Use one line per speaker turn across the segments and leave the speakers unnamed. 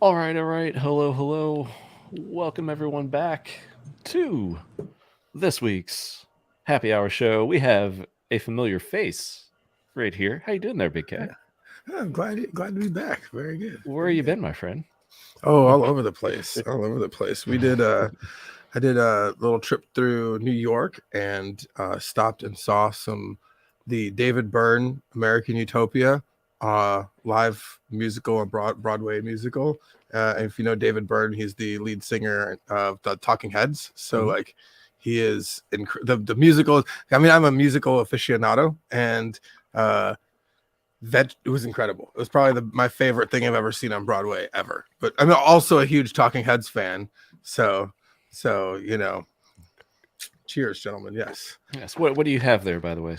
All right, all right. Hello, hello. Welcome everyone back to this week's happy hour show. We have a familiar face right here. How you doing there, Big K?
I'm glad to be back. Very good.
Where you been, my friend?
Oh, all over the place. All over the place. I did a little trip through New York and stopped and saw the David Byrne American Utopia live musical and Broadway musical. And if you know David Byrne, he's the lead singer of the Talking Heads. So like he is the musical. I mean, I'm a musical aficionado, and that it was incredible. It was probably my favorite thing I've ever seen on Broadway ever. But I'm also a huge Talking Heads fan. So you know, cheers, gentlemen. Yes.
What do you have there, by the way?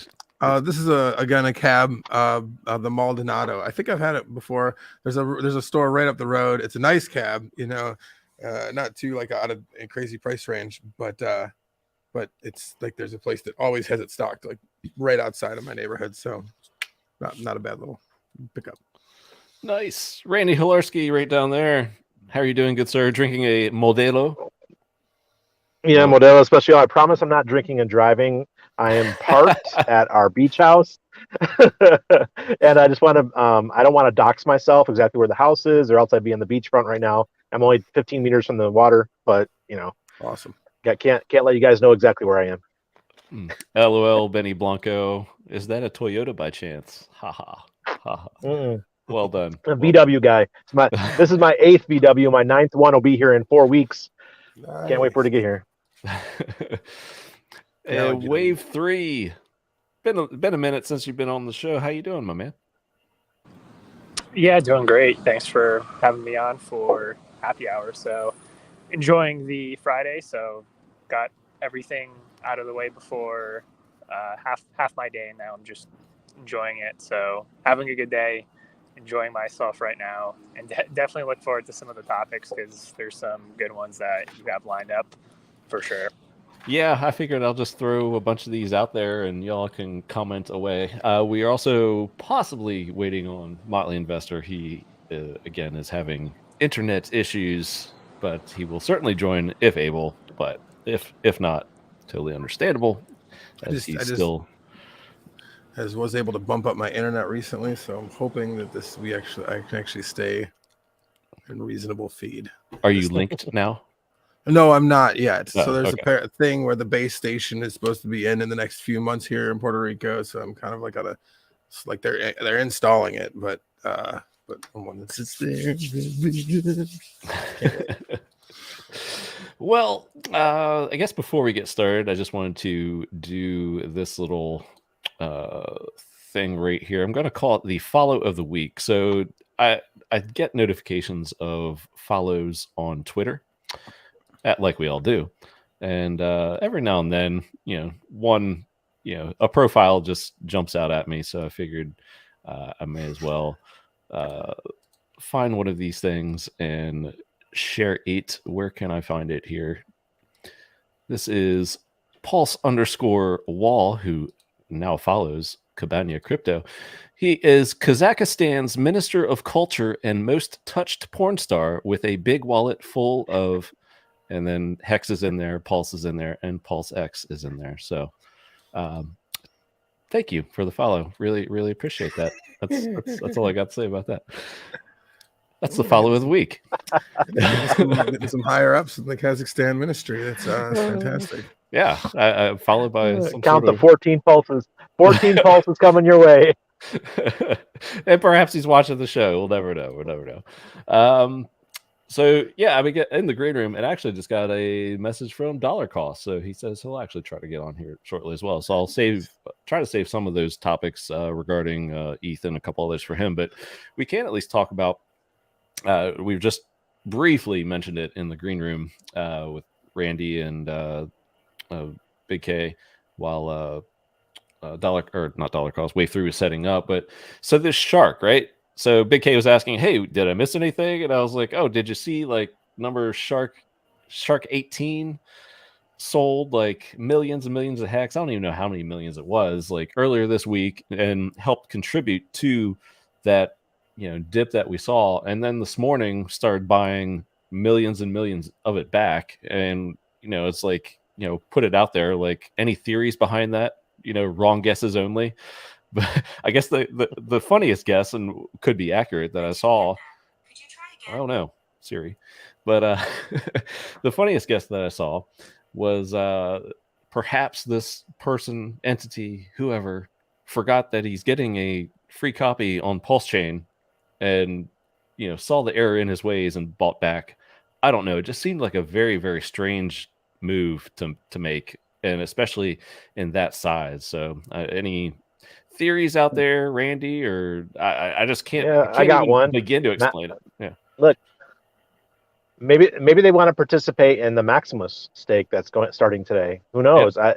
This is again a cab, the Maldonado. I think I've had it before. There's a store right up the road. It's a nice cab, not too like out of a crazy price range, but it's like there's a place that always has it stocked like right outside of my neighborhood. So not a bad little pickup.
Nice. Randy Hilarski right down there. How are you doing, good sir? Drinking a Modelo?
Yeah, Modelo Especial. I promise I'm not drinking and driving. I am parked at our beach house. And I just want to, I don't want to dox myself exactly where the house is, or else I'd be on the beachfront right now. I'm only 15 meters from the water, but,
Awesome.
Can't let you guys know exactly where I am.
LOL, Benny Blanco. Is that a Toyota by chance? Ha ha. Ha ha. Well done.
A VW guy. This is my 8th VW. My 9th one will be here in 4 weeks. Nice. Can't wait for it to get here.
Wave3. Been a minute since you've been on the show. How you doing, my man?
Yeah, doing great. Thanks for having me on for happy hour. So enjoying the Friday. So got everything out of the way before half my day, and now I'm just enjoying it. So having a good day, enjoying myself right now, and definitely look forward to some of the topics because there's some good ones that you have lined up for sure.
Yeah, I figured I'll just throw a bunch of these out there and y'all can comment away. We are also possibly waiting on Motley Investor. He, again, is having internet issues, but he will certainly join if able. But if not, totally understandable.
I was able to bump up my internet recently, so I'm hoping that I can actually stay in reasonable feed.
Are you linked now?
No, I'm not yet. So there's
okay.
a thing where the base station is supposed to be in the next few months here in Puerto Rico. So I'm kind of like they're installing it, but once it's there.
Well, I guess before we get started, I just wanted to do this little thing right here. I'm going to call it the follow of the week. So I get notifications of follows on Twitter. Like we all do, and every now and then, a profile just jumps out at me. So I figured I may as well find one of these things and share it. Where can I find it here? This is Pulse_Wall, who now follows Cabana Crypto. He is Kazakhstan's Minister of Culture and most touched porn star with a big wallet full of. And then HEX is in there, Pulse is in there, and PulseX is in there. So thank you for the follow. Really, really appreciate that. That's all I got to say about that. That's the follow of the week.
some higher ups in the Kazakhstan ministry. That's fantastic.
Yeah, I followed by
count the 14 pulses. 14 pulses coming your way.
And perhaps he's watching the show. We'll never know. So yeah, I get in the green room and actually just got a message from Dollar Cost. So he says he'll actually try to get on here shortly as well. So I'll try to save some of those topics regarding ETH and a couple others for him. But we can at least talk about. We've just briefly mentioned it in the green room with Randy and Big K while Wave3 was setting up. But so this shark, right? So Big K was asking, hey, did I miss anything? And I was like, oh, did you see like number Shark 18 sold like millions and millions of HEX? I don't even know how many millions it was like earlier this week and helped contribute to that dip that we saw, and then this morning started buying millions and millions of it back, and it's like put it out there, like any theories behind that, wrong guesses only. But I guess the funniest guess, and could be accurate, that I saw, I don't know, Siri, but the funniest guess that I saw was perhaps this person, entity, whoever, forgot that he's getting a free copy on PulseChain, and saw the error in his ways and bought back. I don't know. It just seemed like a very, very strange move to make, and especially in that size. So, any theories out there, Randy? Or I just can't.
Yeah, I got
even
one.
begin to explain it. Yeah.
Look, maybe they want to participate in the Maximus stake that's starting today. Who knows? Yeah.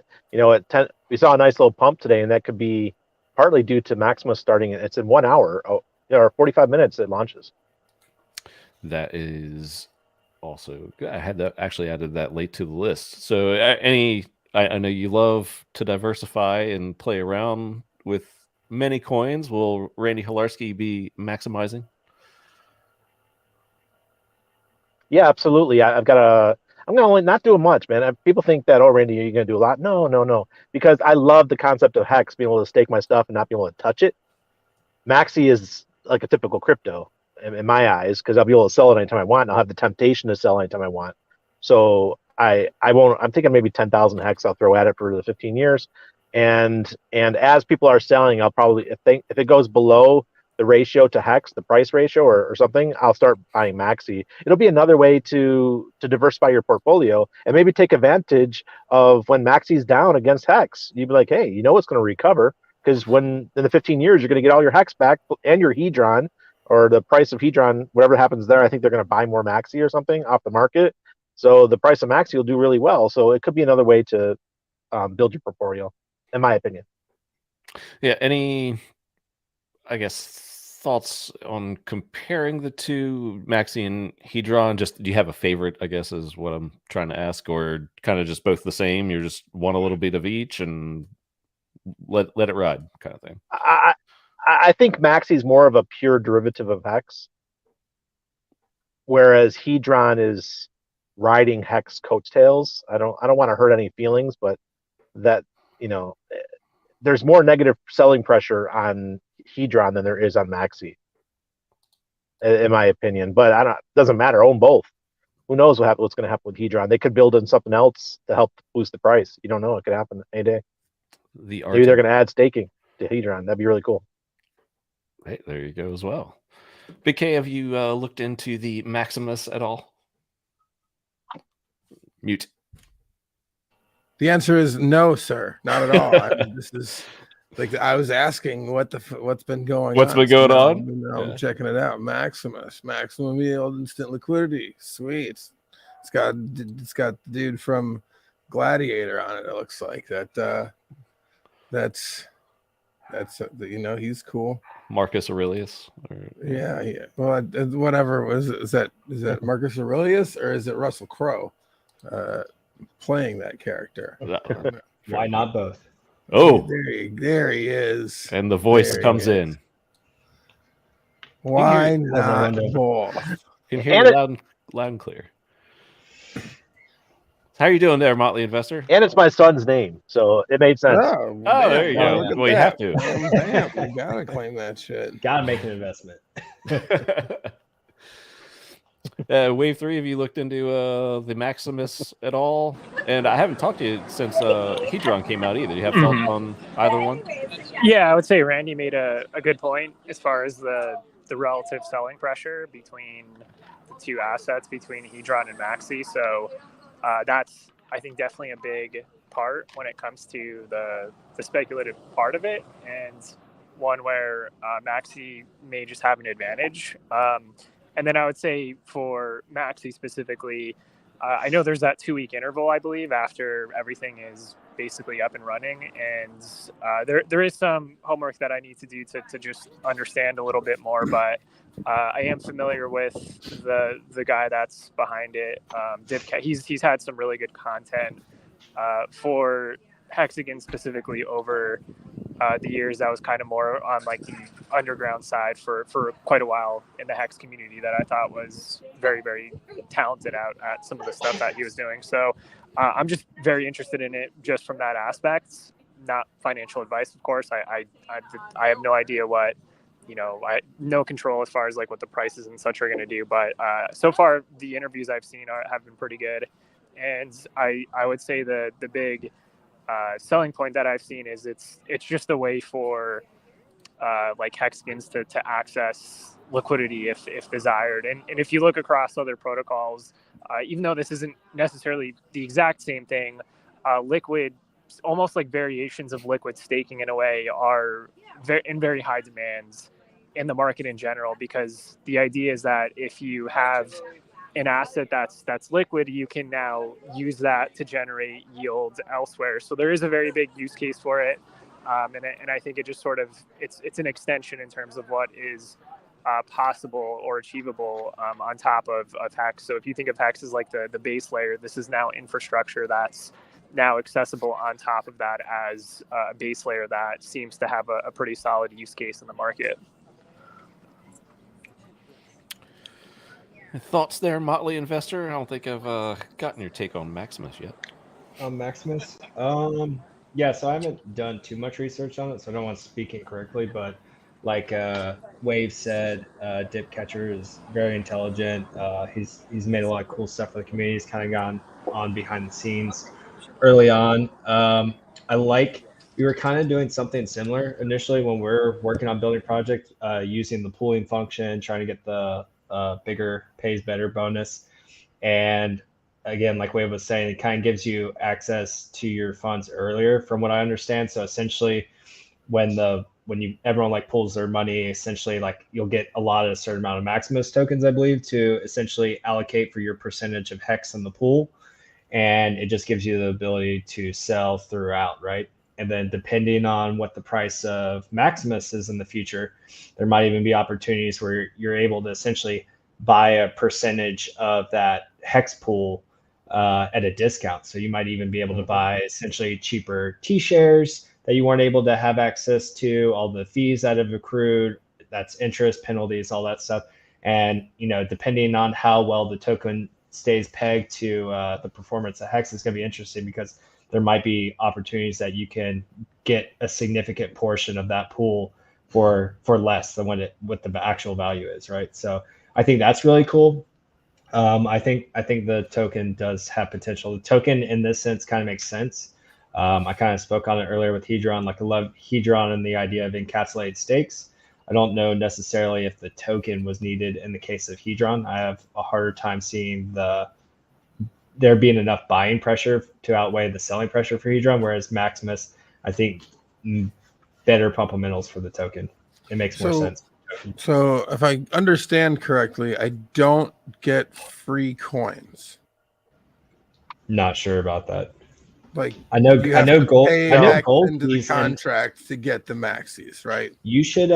At 10, we saw a nice little pump today, and that could be partly due to Maximus starting. It's in 1 hour. Or 45 minutes it launches.
That is also good. I had that actually added that late to the list. So I know you love to diversify and play around with many coins. Will Randy Hilarski be maximizing?
Yeah, absolutely. I'm gonna only not do much, man. People think that, oh, Randy, you're gonna do a lot. No, because I love the concept of HEX, being able to stake my stuff and not being able to touch it. Maxi is like a typical crypto in my eyes, because I'll be able to sell it anytime I want, and I'll have the temptation to sell anytime I want. So I won't. I'm thinking maybe 10,000 HEX I'll throw at it for the 15 years, and as people are selling, I'll probably, if it goes below the ratio to HEX, the price ratio or something, I'll start buying Maxi. It'll be another way to diversify your portfolio and maybe take advantage of when Maxi's down against HEX. You'd be like, hey, it's going to recover, because when in the 15 years you're going to get all your HEX back and your Hedron, or the price of Hedron, whatever happens there. I think they're going to buy more Maxi or something off the market, so the price of Maxi will do really well. So it could be another way to build your portfolio, in my opinion.
Yeah. Any, I guess, thoughts on comparing the two, Maxi and Hedron? Just, do you have a favorite, I guess, is what I'm trying to ask, or kind of just both the same? You're just want a little bit of each and let it ride, kind of thing.
I think Maxi is more of a pure derivative of HEX, whereas Hedron is riding HEX coattails. I don't want to hurt any feelings, but that there's more negative selling pressure on Hedron than there is on Maxi, in my opinion. But doesn't matter. Own both. Who knows what's going to happen with Hedron? They could build in something else to help boost the price. You don't know. It could happen any day. Maybe they're going to add staking to Hedron. That'd be really cool.
Hey, there you go as well. Big K, have you looked into the Maximus at all? Mute.
The answer is no, sir, not at all. This is like, I was asking what's been going on.
What's been going on?
I'm checking it out. Maximum yield, instant liquidity, sweet. It's got the dude from Gladiator on it. It looks like that's he's cool.
Marcus Aurelius.
Yeah. Well, whatever is that Marcus Aurelius, or is it Russell Crowe playing that character?
Why not both?
Oh,
there he is.
And the voice comes in.
Why not both?
You can hear it loud and clear. How are you doing there, Motley Investor?
And it's my son's name, so it made sense.
Oh,
there you go. Well, you have to.
Damn, you gotta claim that shit.
Gotta make an investment.
Wave3, have you looked into the Maximus at all? And I haven't talked to you since Hedron came out either. Do you have thoughts on either one?
Yeah, I would say Randy made a good point as far as the relative selling pressure between the two assets, between Hedron and Maxi. So that's, I think, definitely a big part when it comes to the speculative part of it, and one where Maxi may just have an advantage. And then I would say for Maxi specifically, I know there's that 2-week interval, I believe, after everything is basically up and running. And there is some homework that I need to do to just understand a little bit more. But I am familiar with the guy that's behind it. He's had some really good content for Hexagon specifically over the years I was kind of more on like the underground side for quite a while in the HEX community that I thought was very, very talented at some of the stuff that he was doing. So I'm just very interested in it just from that aspect. Not financial advice, of course. I have no idea what, I no control as far as like what the prices and such are going to do. But so far, the interviews I've seen have been pretty good. And I would say the big selling point that I've seen is it's just a way for like hexagons to access liquidity if desired. And if you look across other protocols, even though this isn't necessarily the exact same thing, liquid, almost like variations of liquid staking in a way, are in very high demand in the market in general, because the idea is that if you have an asset that's liquid, you can now use that to generate yield elsewhere. So there is a very big use case for it, and I think it just sort of it's an extension in terms of what is possible or achievable on top of HEX. So if you think of HEX as like the base layer, this is now infrastructure that's now accessible on top of that as a base layer that seems to have a pretty solid use case in the market.
Thoughts there, Motley investor? I don't think I've gotten your take on Maximus yet.
Maximus? Yeah, so I haven't done too much research on it, so I don't want to speak incorrectly, but like Wave said, Dip Catcher is very intelligent. He's made a lot of cool stuff for the community. He's kind of gone on behind the scenes early on. We were kind of doing something similar initially when we were working on building a project, using the pooling function, trying to get the bigger pays better bonus. And again, like Wave was saying, it kind of gives you access to your funds earlier, from what I understand. So essentially, when everyone like pulls their money, essentially like you'll get allotted a certain amount of Maximus tokens, I believe, to essentially allocate for your percentage of HEX in the pool. And it just gives you the ability to sell throughout, right? And then depending on what the price of Maximus is in the future, there might even be opportunities where you're able to essentially buy a percentage of that HEX pool at a discount. So you might even be able to buy essentially cheaper T-shares that you weren't able to have access to, all the fees that have accrued, that's interest, penalties, all that stuff. And, depending on how well the token stays pegged to the performance of HEX, is going to be interesting, because there might be opportunities that you can get a significant portion of that pool for less than what the actual value is, right? So I think that's really cool. I think the token does have potential. The token in this sense kind of makes sense. I kind of spoke on it earlier with Hedron. Like, I love Hedron and the idea of encapsulated stakes. I don't know necessarily if the token was needed in the case of Hedron. I have a harder time seeing there being enough buying pressure to outweigh the selling pressure for Hedron, whereas Maximus, I think, better fundamentals for the token. It makes more sense.
So if I understand correctly, I don't get free coins.
Not sure about that.
Like,
I know gold
into the contract to get the maxis, right?
You should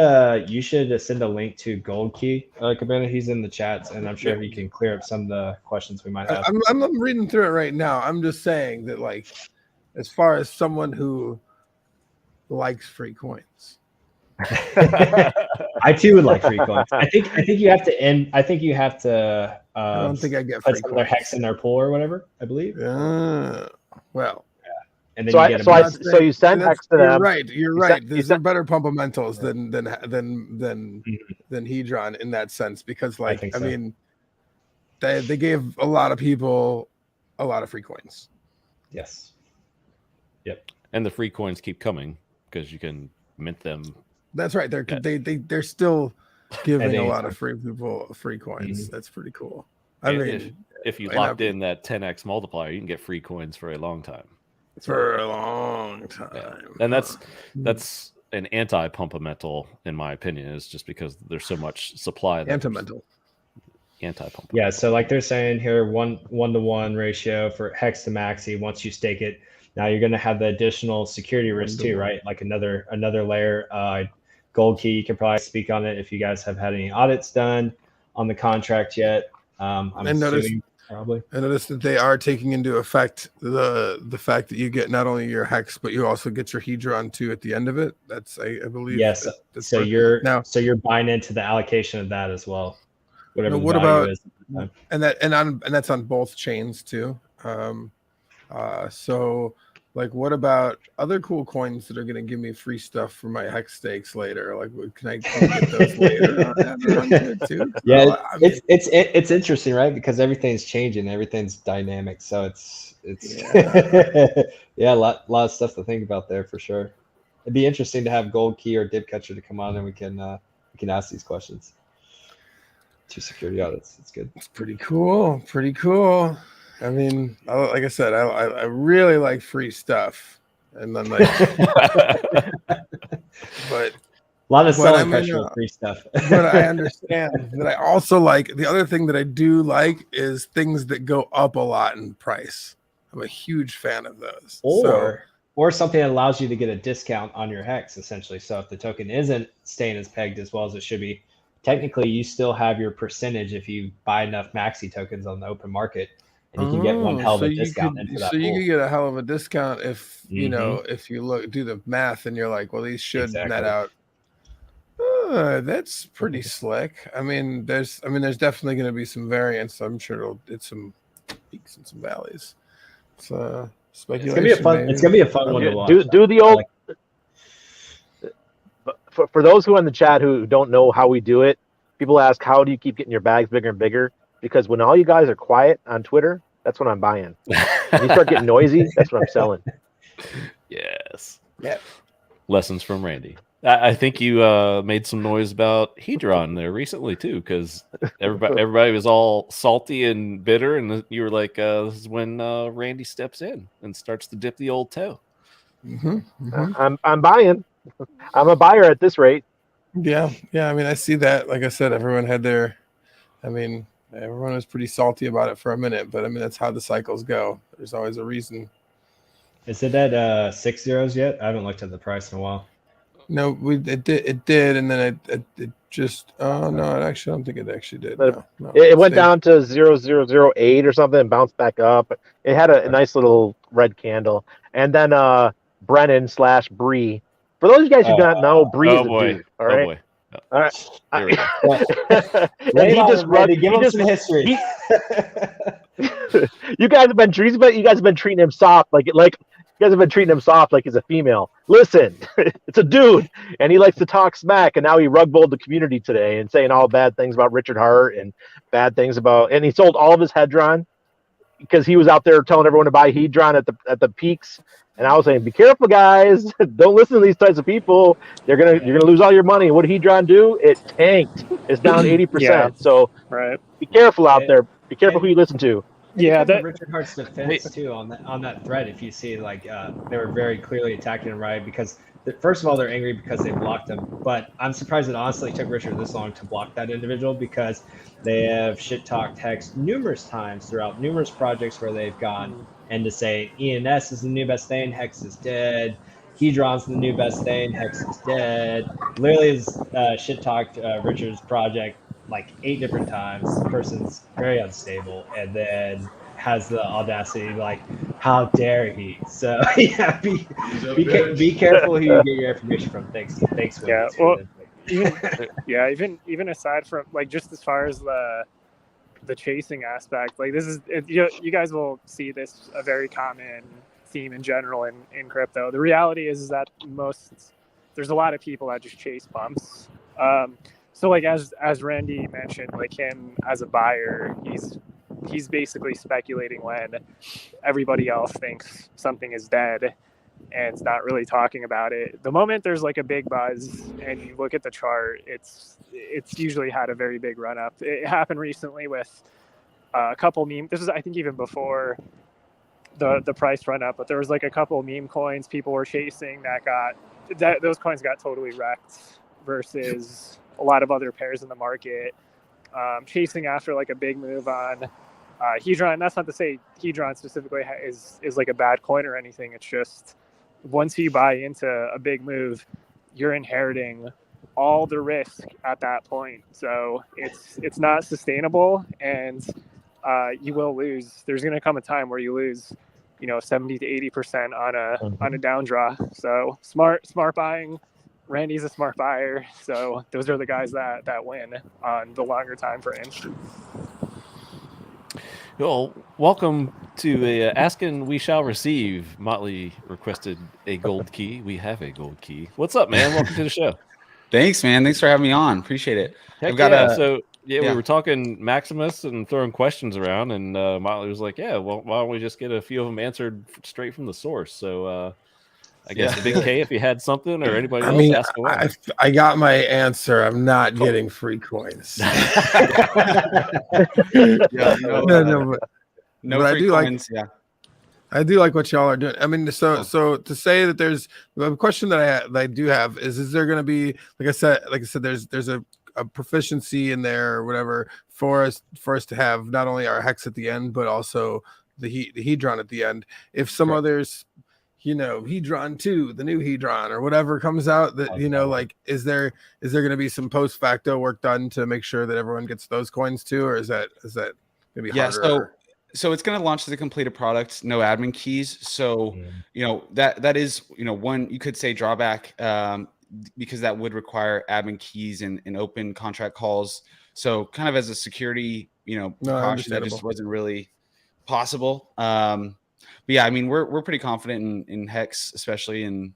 send a link to GoldK3y, Cabana. He's in the chats, and I'm sure he can clear up some of the questions we might have.
I'm reading through it right now. I'm just saying that, like, as far as someone who likes free coins,
I too would like free coins. I think you have to end. I think you have to.
I don't think I get
put
free
some
coins.
of their HEX in their pool or whatever, I believe.
Well.
And then
so you send HEX to them.
You're right. There's better fundamentals than Hedron in that sense, because, like, I mean, they gave a lot of people a lot of free coins.
Yes. Yep.
And the free coins keep coming because you can mint them.
That's right. They're still giving a lot of free coins. That's pretty cool. I mean,
if you locked in that 10x multiplier, you can get free coins for a long time.
For a long time.
Yeah. And that's an anti-pumpamental, in my opinion, is just because there's so much supply.
Anti-pump.
Yeah, so like they're saying here, 1-to-1 ratio for HEX to Maxi. Once you stake it, now you're going to have the additional security risk too, right? Like another layer. GoldK3y, you can probably speak on it if you guys have had any audits done on the contract yet. I'm assuming probably.
I noticed that they are taking into effect the fact that you get not only your hex, but you also get your hedron too at the end of it. That's I believe.
Yes.
That's
So
worth it.
you're
now.
so you're buying into the allocation of that as well, whatever
Now,
the
what
value
about
is. At the time.
and that's on both chains too. So like, what about other cool coins that are going to give me free stuff for my hex stakes later? Like, can I get those later on it too?
Yeah, it's interesting, right? Because everything's changing, everything's dynamic. So it's yeah, a lot of stuff to think about there for sure. It'd be interesting to have GoldK3y or Dip Catcher to come on and we can ask these questions to security audits. It's good.
It's pretty cool. Pretty cool. I mean, like I said, I really like free stuff, and then like, but
a lot of selling pressure with free stuff.
But I understand that I also like the other thing that I do like is things that go up a lot in price. I'm a huge fan of those.
Or something that allows you to get a discount on your hex, essentially. So if the token isn't staying as pegged as well as it should be, technically you still have your percentage if you buy enough maxi tokens on the open market. And you can get one hell of a discount into that pool.
You could get a hell of a discount if you know if you do the math and you're like, well, these should net out. That's pretty slick. I mean, there's definitely going to be some variance. I'm sure it's some peaks and some valleys. So speculation.
It's gonna be a fun one to watch.
Do the old. For those who are in the chat who don't know how we do it, people ask, how do you keep getting your bags bigger and bigger? Because when all you guys are quiet on Twitter, that's when I'm buying. When you start getting noisy, that's when I'm selling.
Yes.
Yeah.
Lessons from Randy. I think you made some noise about Hedron there recently too, because everybody was all salty and bitter, and you were like, "This is when Randy steps in and starts to dip the old toe."
I'm buying. I'm a buyer at this rate.
Yeah. I mean, I see that. Like I said, everyone had their. I mean, everyone was pretty salty about it for a minute, but I mean, that's how the cycles go. There's always a reason.
Is it at 6 zeros yet? I haven't looked at the price in a while.
No, it did, and then it just. Oh no, I don't think it actually did. No,
it went down to 0.0008 or something and bounced back up. It had a nice little red candle, and then Brennan / Bree. For those of you guys who don't know, Bree is a dude. All right.
Boy.
All right.
And he just give him some history.
You guys have been treating him soft like you guys have been treating him soft like he's a female. Listen, it's a dude, and he likes to talk smack, and now he rug-bulled the community today and saying all bad things about Richard Hart and bad things about, and he sold all of his Hedron because he was out there telling everyone to buy Hedron at the peaks. And I was saying, be careful, guys. Don't listen to these types of people. You're gonna lose all your money. What did Hedron do? It tanked. It's down 80%.
Yeah.
So be careful out there. Be careful who you listen to.
Yeah, that Richard Hart's defense too on that thread. If you see, like, they were very clearly attacking him, right? Because first of all, they're angry because they blocked him. But I'm surprised it honestly took Richard this long to block that individual, because they have shit talked HEX numerous times throughout numerous projects where they've gone and to say ENS is the new best thing, HEX is dead. Hedron's the new best thing, HEX is dead. Literally has shit talked Richard's project like 8 different times. The person's very unstable, and then has the audacity like, how dare he? So yeah, be careful who you get your information from. Thanks.
Yeah, well, even aside from, like, just as far as the chasing aspect, like, this is you guys will see this a very common theme in general in crypto. The reality is that there's a lot of people that just chase bumps. So like as Randy mentioned, like, him as a buyer, he's basically speculating when everybody else thinks something is dead and it's not really talking about it. The moment there's like a big buzz and you look at the chart, it's usually had a very big run up. It happened recently with a couple meme. This is, I think, even before the price run up, but there was like a couple meme coins people were chasing those coins got totally wrecked versus a lot of other pairs in the market chasing after like a big move on Hedron. That's not to say Hedron specifically is like a bad coin or anything. It's just once you buy into a big move, you're inheriting all the risk at that point. So it's not sustainable, and you will lose. There's going to come a time where you lose, 70 to 80% on a down draw. So smart buying. Randy's a smart buyer. So those are the guys that win on the longer time frames.
Well, welcome to Asking We Shall Receive. Motley requested a gold key. We have a gold key. What's up, man? Welcome to the show.
Thanks, man. Thanks for having me on. Appreciate it.
Heck
I've got
yeah. We were talking Maximus and throwing questions around, and Motley was like, "Yeah, well, why don't we just get a few of them answered straight from the source?" So I guess Big K, if you had something or anybody else, ask away.
I got my answer. I'm not getting free coins.
no free coins.
I do like what y'all are doing. I mean, so to say that there's a question that I do have is there going to be, like I said, there's a proficiency in there or whatever for us to have not only our hex at the end, but also the hedron at the end. If some others, hedron 2, the new hedron or whatever comes out, that like is there going to be some post facto work done to make sure that everyone gets those coins too, or is that going to be harder?
So it's going to launch as a completed product, no admin keys. So that is one, you could say, drawback, because that would require admin keys and open contract calls. So kind of as a security precaution, that just wasn't really possible. But yeah, I mean, we're pretty confident in Hex, especially in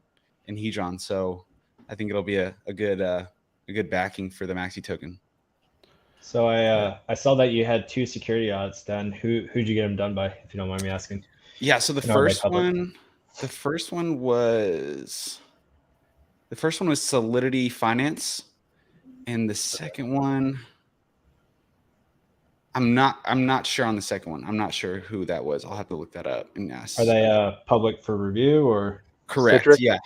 Hedron. So I think it'll be a good backing for the Maxi token.
So I saw that you had 2 security audits done. Who'd you get them done by, if you don't mind me asking?
Yeah, so the first one was Solidity Finance, and the second one, I'm not sure on the second one. I'm not sure who that was. I'll have to look that up and ask.
Are they public for review or?
Correct.
Citric?
Yeah.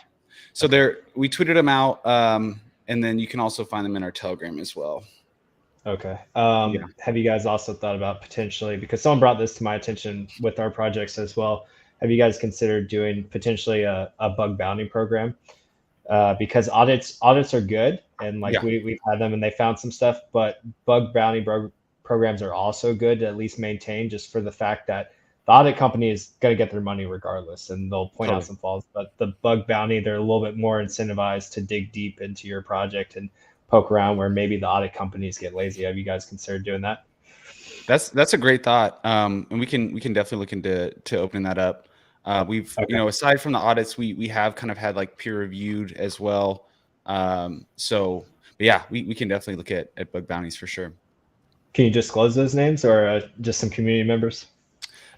So we tweeted them out, and then you can also find them in our Telegram as well.
Okay. Have you guys also thought about potentially, because someone brought this to my attention with our projects as well, have you guys considered doing potentially a bug bounty program? Because audits are good, and we've had them and they found some stuff, but bug bounty programs are also good to at least maintain, just for the fact that the audit company is going to get their money regardless, and they'll point out some faults. But the bug bounty, they're a little bit more incentivized to dig deep into your project and poke around where maybe the audit companies get lazy. Have you guys considered doing that?
That's a great thought. And we can definitely look into opening that up. We've, aside from the audits, we have kind of had like peer reviewed as well. So but yeah, we can definitely look at bug bounties for sure.
Can you disclose those names, or just some community members?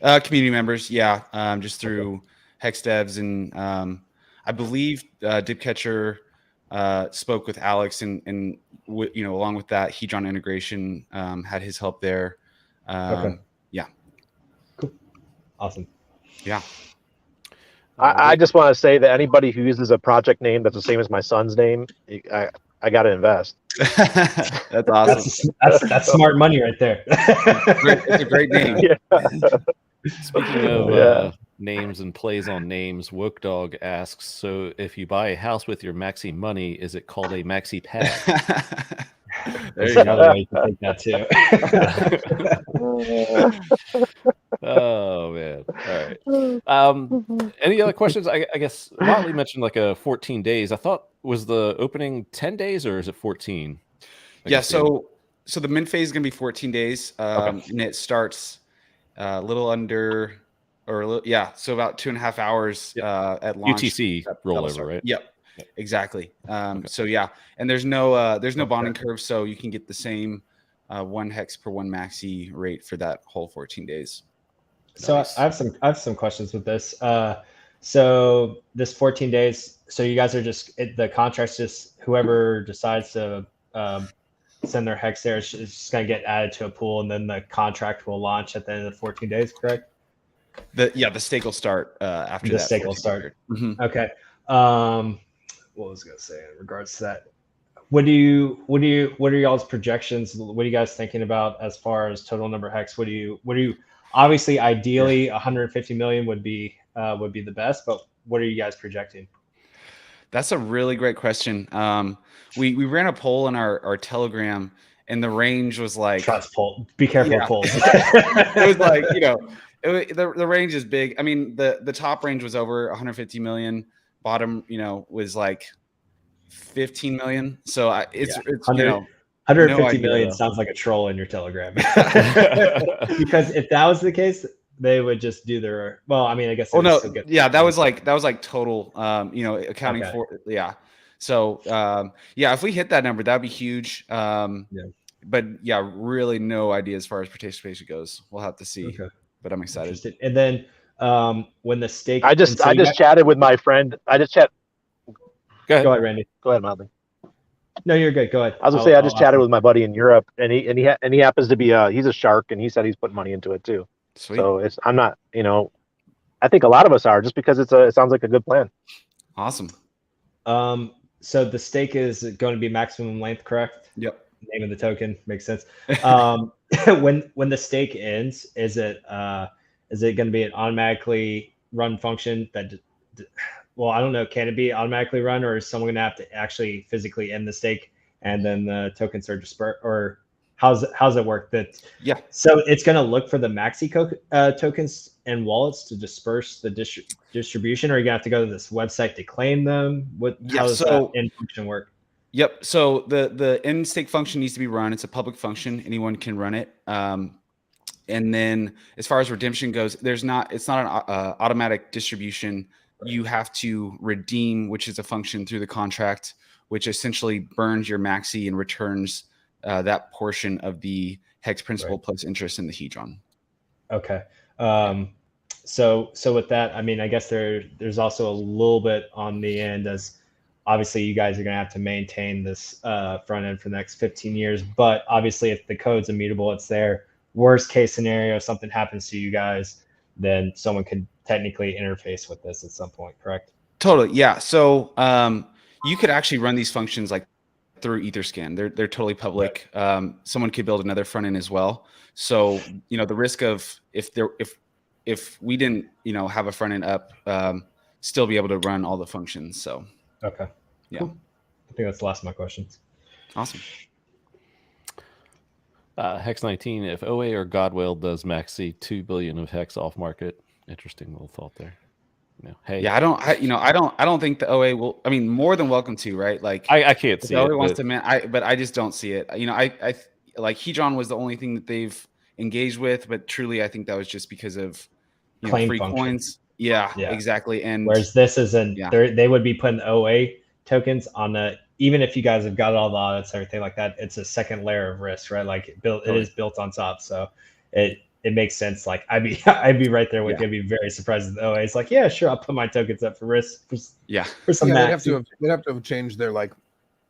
Community members. Yeah. Just through Hex devs. And I believe Dipcatcher spoke with Alex, and along with that, Hedron integration had his help there. Yeah.
Cool. Awesome.
Yeah.
I just want to say that anybody who uses a project name that's the same as my son's name, I got to invest.
That's awesome.
That's smart money right there.
It's a great name.
Yeah.
Speaking of names and plays on names, Woke Dog asks, so if you buy a house with your maxi money, is it called a maxi pad?
There's another way you can take that too.
Oh man. All right. Any other questions? I guess Motley mentioned like a 14 days. I thought, was the opening 10 days or is it 14?
Yeah, so the mint phase is gonna be 14 days. And it starts a little under, so about 2.5 hours at launch.
UTC rollover, right?
Yep. Exactly. So yeah, and there's no bonding curve, so you can get the same 1 hex per 1 maxi rate for that whole 14 days.
So nice. I have some questions with this. So this 14 days, so you guys are the contract's just whoever decides to send their hex there is just going to get added to a pool, and then the contract will launch at the end of the 14 days, correct?
The stake will start after that.
The stake will start.
Mm-hmm.
Okay. What was I going to say in regards to that? What are y'all's projections? What are you guys thinking about as far as total number of hex? What do you obviously ideally 150 million would be the best, but what are you guys projecting?
That's a really great question. We ran a poll in our Telegram, and the range was like
Trust pull. Be careful of pulls.
it was like, you know, the range is big. I mean, the top range was over 150 million. Bottom, you know, was like 15 million. So it's you know,
150 million sounds like a troll in your Telegram. Because if that was the case, they would just do their. Well, I mean, I guess.
Well, no, yeah, that was like total. You know, accounting
Okay.
for So yeah, if we hit that number, that'd be huge. But yeah, really no idea as far as participation goes. We'll have to see.
Okay.
But I'm excited.
And then when the stake,
I just chatted with my friend.
Go ahead.
Go ahead, Randy.
Go ahead, Motley.
No, you're good. Go ahead.
I was gonna say I just chatted with my buddy in Europe, and he happens to be he's a shark, and he said he's putting money into it too.
Sweet.
So I'm not, you know, I think a lot of us are, just because it sounds like a good plan.
Awesome.
So the stake is going to be maximum length, correct?
Yep.
Name of the token makes sense. When the stake ends, is it going to be an automatically run function that? Well, I don't know. Can it be automatically run, or is someone going to have to actually physically end the stake and then the tokens are dispersed? Or how's it work? So it's going to look for the maxi tokens and wallets to disperse the distribution, or are you going to have to go to this website to claim them? How does that end function work?
Yep. So the end stake function needs to be run. It's a public function. Anyone can run it. And then as far as redemption goes, it's not an automatic distribution. You have to redeem, which is a function through the contract, which essentially burns your maxi and returns that portion of the HEX principal plus interest in the hedron. Okay.
So with that, I mean, I guess there's also a little bit on the end, as obviously you guys are going to have to maintain this front end for the next 15 years. But obviously, if the code's immutable, it's there. Worst case scenario, something happens to you guys, then someone could technically interface with this at some point, correct?
Totally. Yeah. So you could actually run these functions like through Etherscan. They're totally public. Right. Someone could build another front end as well. So, you know, the risk of if we didn't, you know, have a front end up, still be able to run all the functions. So,
okay. Yeah. Cool. I think that's the last of my questions.
Awesome.
Hex 19, if OA or Godwell does maxi 2 billion of Hex off market, interesting little thought there. No. Hey,
yeah, I don't think the OA will. I mean, more than welcome to, right? Like,
I can't see it.
OA wants to, but I just don't see it. You know, I like hedron was the only thing that they've engaged with, but truly, I think that was just because of free function. Coins. Yeah, exactly. And
whereas this isn't, they would be putting OA tokens on the. Even if you guys have got all the audits, everything like that, it's a second layer of risk, right? Like it is built on top, so it makes sense. Like I'd be right there with you. I'd be very surprised if the OA is like, yeah, sure, I'll put my tokens up for risk. For some max.
They'd have to have changed their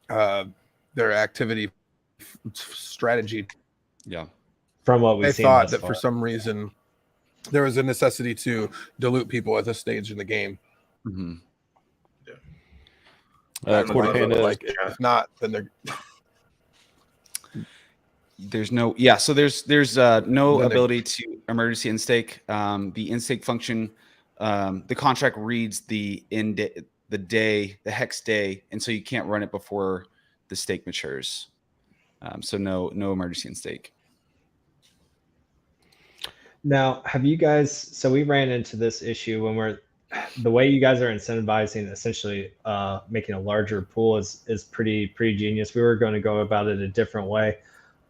their activity strategy.
Yeah.
From what we've
seen, thought that for some reason there was a necessity to dilute people at this stage in the game.
Mm-hmm.
If not, then
there's no so there's no ability to emergency instake. The instake function, the contract reads the hex day, and so you can't run it before the stake matures. So no emergency instake.
Now, have you guys? So we ran into this issue when the way you guys are incentivizing, essentially making a larger pool is pretty genius. We were going to go about it a different way.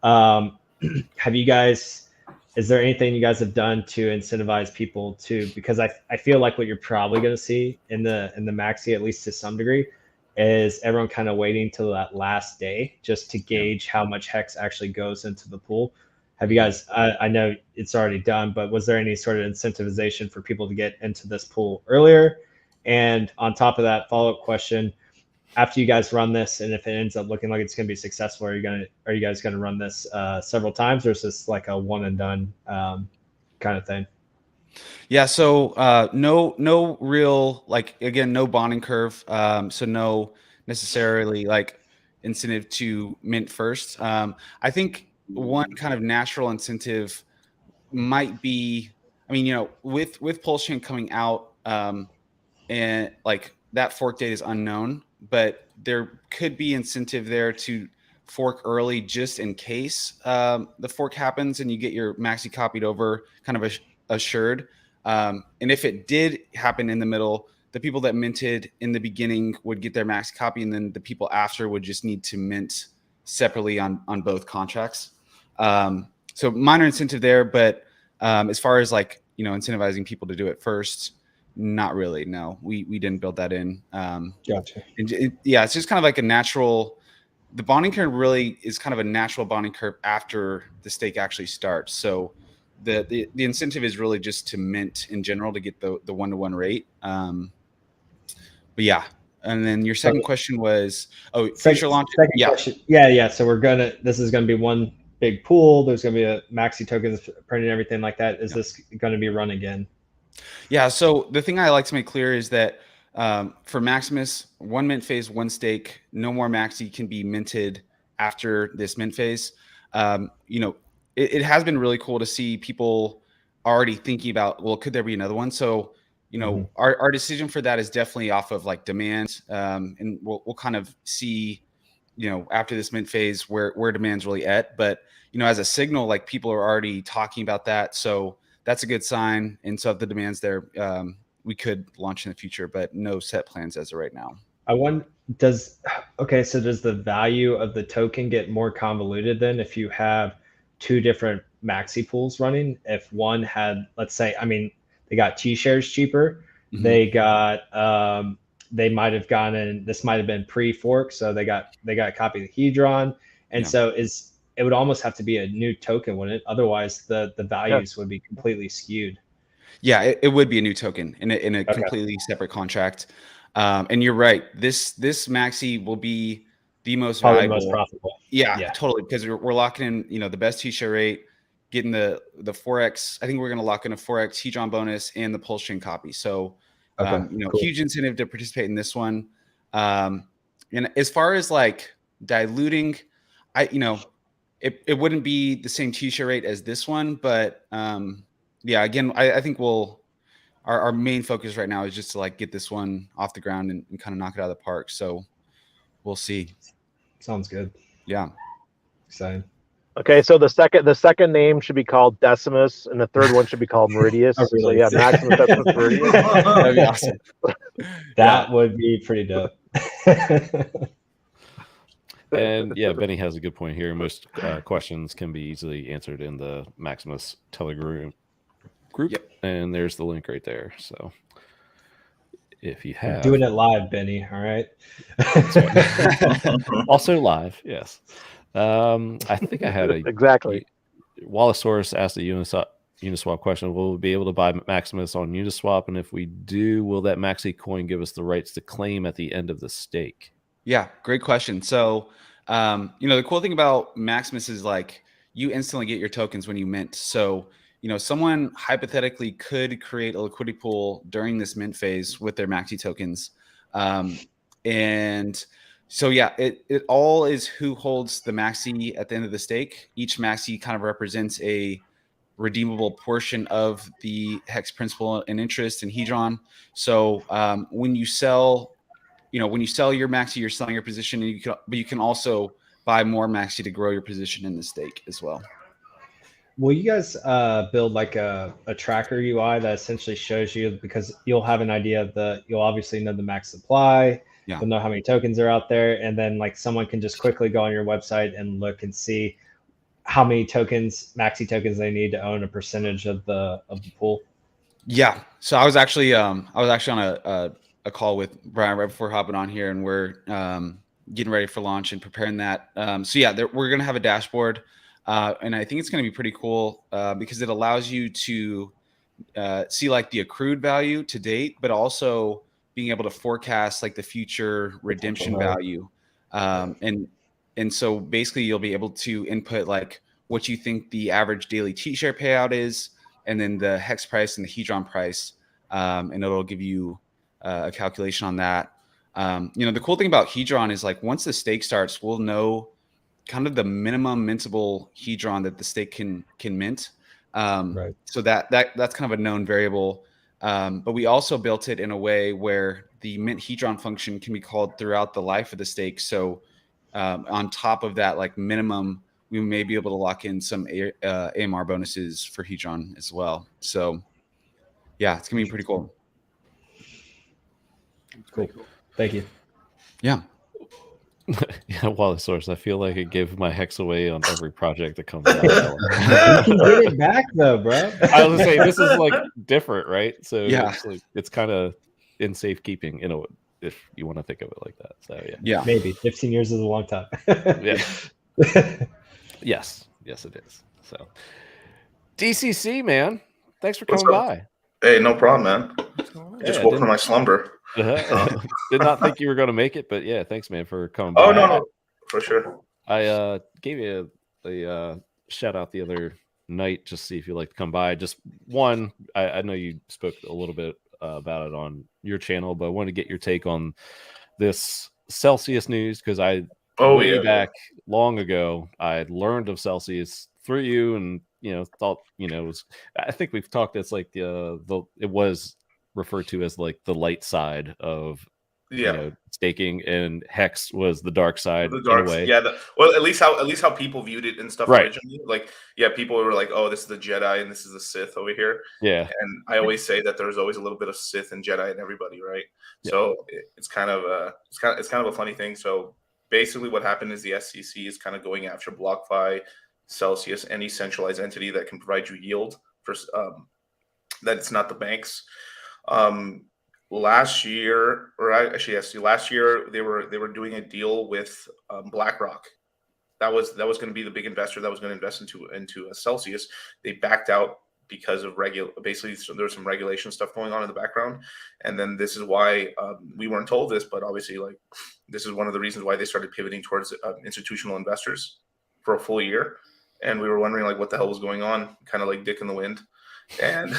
Have you guys? Is there anything you guys have done to incentivize people to? Because I feel like what you're probably going to see in the maxi, at least to some degree, is everyone kind of waiting till that last day just to gauge how much hex actually goes into the pool. Have you guys, I know it's already done, but was there any sort of incentivization for people to get into this pool earlier? And on top of that, follow-up question, after you guys run this, and if it ends up looking like it's going to be successful, are you guys going to run this several times, or is this like a one and done kind of thing?
Yeah. So no real, like, again, no bonding curve. So no necessarily like incentive to mint first. I think one kind of natural incentive might be, I mean, with PulseChain coming out, and like that fork date is unknown, but there could be incentive there fork early just in case the fork happens and you get your maxi copied over kind of assured. And if it did happen in the middle, the people that minted in the beginning would get their maxi copy, and then the people after would just need to mint separately on both contracts. So minor incentive there, but as far as like, incentivizing people to do it first, not really. No, we didn't build that in.
Gotcha.
It's just kind of like a natural. The bonding curve really is kind of a natural bonding curve after the stake actually starts. So the incentive is really just to mint in general to get the 1-to-1 rate. But yeah. And then your second question was, future launch.
Second question. Yeah. So this is gonna be one big pool. There's gonna be a maxi tokens printed, everything like that. Is this gonna be run again?
Yeah. So the thing I like to make clear is that for Maximus, 1 mint phase, 1 stake, no more maxi can be minted after this mint phase. It has been really cool to see people already thinking about, well, could there be another one? So, our decision for that is definitely off of like demand. And we'll kind of see, after this mint phase where demand's really at. But, as a signal, like people are already talking about that. So that's a good sign. And so if the demand's there, we could launch in the future, but no set plans as of right now.
Does the value of the token get more convoluted then if you have 2 different maxi pools running? If one had, let's say, they got T-shares cheaper, they got, they might have gone in, this might have been pre-fork, so they got a copy of the Hedron. And so it would almost have to be a new token, wouldn't it? Otherwise the values would be completely skewed.
Yeah, it would be a new token in a completely separate contract. And you're right. This maxi will be the most
Probably
valuable,
the most profitable.
Yeah, totally. Because we're locking in, the best T-share rate, getting the 4x. I think we're going to lock in a 4x Hedron bonus and the PulseChain copy. So, cool. Huge incentive to participate in this one. And as far as like diluting, it wouldn't be the same T-share rate as this one, but again, I think our main focus right now is just to like get this one off the ground and kind of knock it out of the park. So we'll see.
Sounds good.
Yeah.
Exciting.
Okay, so the second name should be called Decimus, and the third one should be called Meridius. So yeah, Maximus, Decimus, Meridius.
That'd be awesome.
That would be pretty dope.
And yeah, Benny has a good point here. Most questions can be easily answered in the Maximus Telegram group, and there's the link right there. So if you have,
doing it live, Benny. All right.
Also live, yes. I think I had a
exactly.
Wallosaurus asked a Uniswap question. Will we be able to buy Maximus on Uniswap? And if we do, will that Maxi coin give us the rights to claim at the end of the stake?
Yeah, great question. So, the cool thing about Maximus is like you instantly get your tokens when you mint. So, someone hypothetically could create a liquidity pool during this mint phase with their Maxi tokens. And so, yeah, it all is who holds the Maxi at the end of the stake. Each Maxi kind of represents a redeemable portion of the HEX principal and interest in Hedron. So when you sell your Maxi, you're selling your position, and but you can also buy more Maxi to grow your position in the stake as well.
Will you guys build like a tracker UI that essentially shows you, because you'll have an idea of you'll obviously know the max supply, you'll know how many tokens are out there, and then like someone can just quickly go on your website and look and see how many Maxi tokens they need to own a percentage of the pool?
Yeah. So I was actually on a call with Brian right before hopping on here, and we're getting ready for launch and preparing that. We're going to have a dashboard, and I think it's going to be pretty cool because it allows you to see like the accrued value to date, but also being able to forecast like the future redemption value. And so basically you'll be able to input like what you think the average daily T-share payout is, and then the HEX price and the Hedron price. And it'll give you a calculation on that. The cool thing about Hedron is like once the stake starts, we'll know kind of the minimum mintable Hedron that the stake can mint.
Right.
So that's kind of a known variable. But we also built it in a way where the mint Hedron function can be called throughout the life of the stake. So on top of that, like minimum, we may be able to lock in some AMR bonuses for Hedron as well. So yeah, it's gonna be pretty cool.
Cool. Thank you.
Yeah.
Yeah, Wallet Source. I feel like I give my hex away on every project that comes out.
You can get it back though, bro.
I was gonna say this is like different, right? So
Yeah.
it's kind of in safekeeping, you know, if you want to think of it like that. So
Yeah.
Maybe 15 years is a long time.
yeah. Yes, it is. So DCC, man, thanks for coming by.
Hey, no problem, man. Just woke from my slumber.
Did not think you were going to make it, but yeah, thanks, man, for coming by.
Oh no, for sure.
I gave you a shout out the other night just see if you'd like to come by. Just one, I know you spoke a little bit about it on your channel, but I want to get your take on this Celsius news because way back long ago I had learned of Celsius through you, and thought it was. I think we've talked. It's like it was referred to as like the light side of staking, and Hex was the dark side.
The dark,
in a way.
yeah. Well, at least how people viewed it and stuff.
Right.
Originally. Like, people were like, "Oh, this is the Jedi and this is the Sith over here."
Yeah.
And I always say that there's always a little bit of Sith and Jedi in everybody, right?
Yeah.
So it's kind of a funny thing. So basically, what happened is the SEC is kind of going after BlockFi, Celsius, any centralized entity that can provide you yield for that it's not the banks. Last year they were doing a deal with BlackRock. That was going to be the big investor that was going to invest into a Celsius. They backed out because of basically there was some regulation stuff going on in the background, and then this is why we weren't told this, but obviously this is one of the reasons why they started pivoting towards institutional investors for a full year, and we were wondering what the hell was going on, kind of like dick in the wind, and.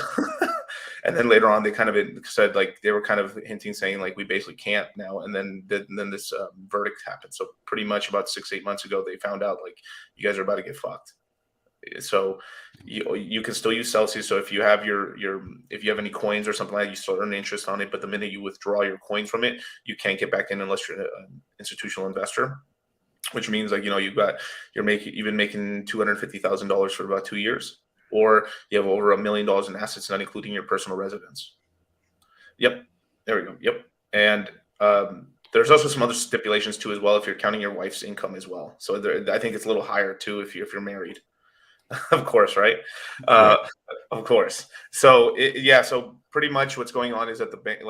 And then later on, they kind of said they were kind of hinting, saying we basically can't now. And then this verdict happened. So pretty much about 6-8 months ago, they found out you guys are about to get fucked. So you can still use Celsius. So if you have if you have any coins or something like that, you still earn interest on it. But the minute you withdraw your coins from it, you can't get back in unless you're an institutional investor. Which means you've been making $250,000 for about 2 years. Or you have over $1 million in assets, not including your personal residence. Yep, there we go. Yep, and there's also some other stipulations too, as well, if you're counting your wife's income as well. So I think it's a little higher too if you're married, of course, right? Of course. So so pretty much what's going on is that the bank,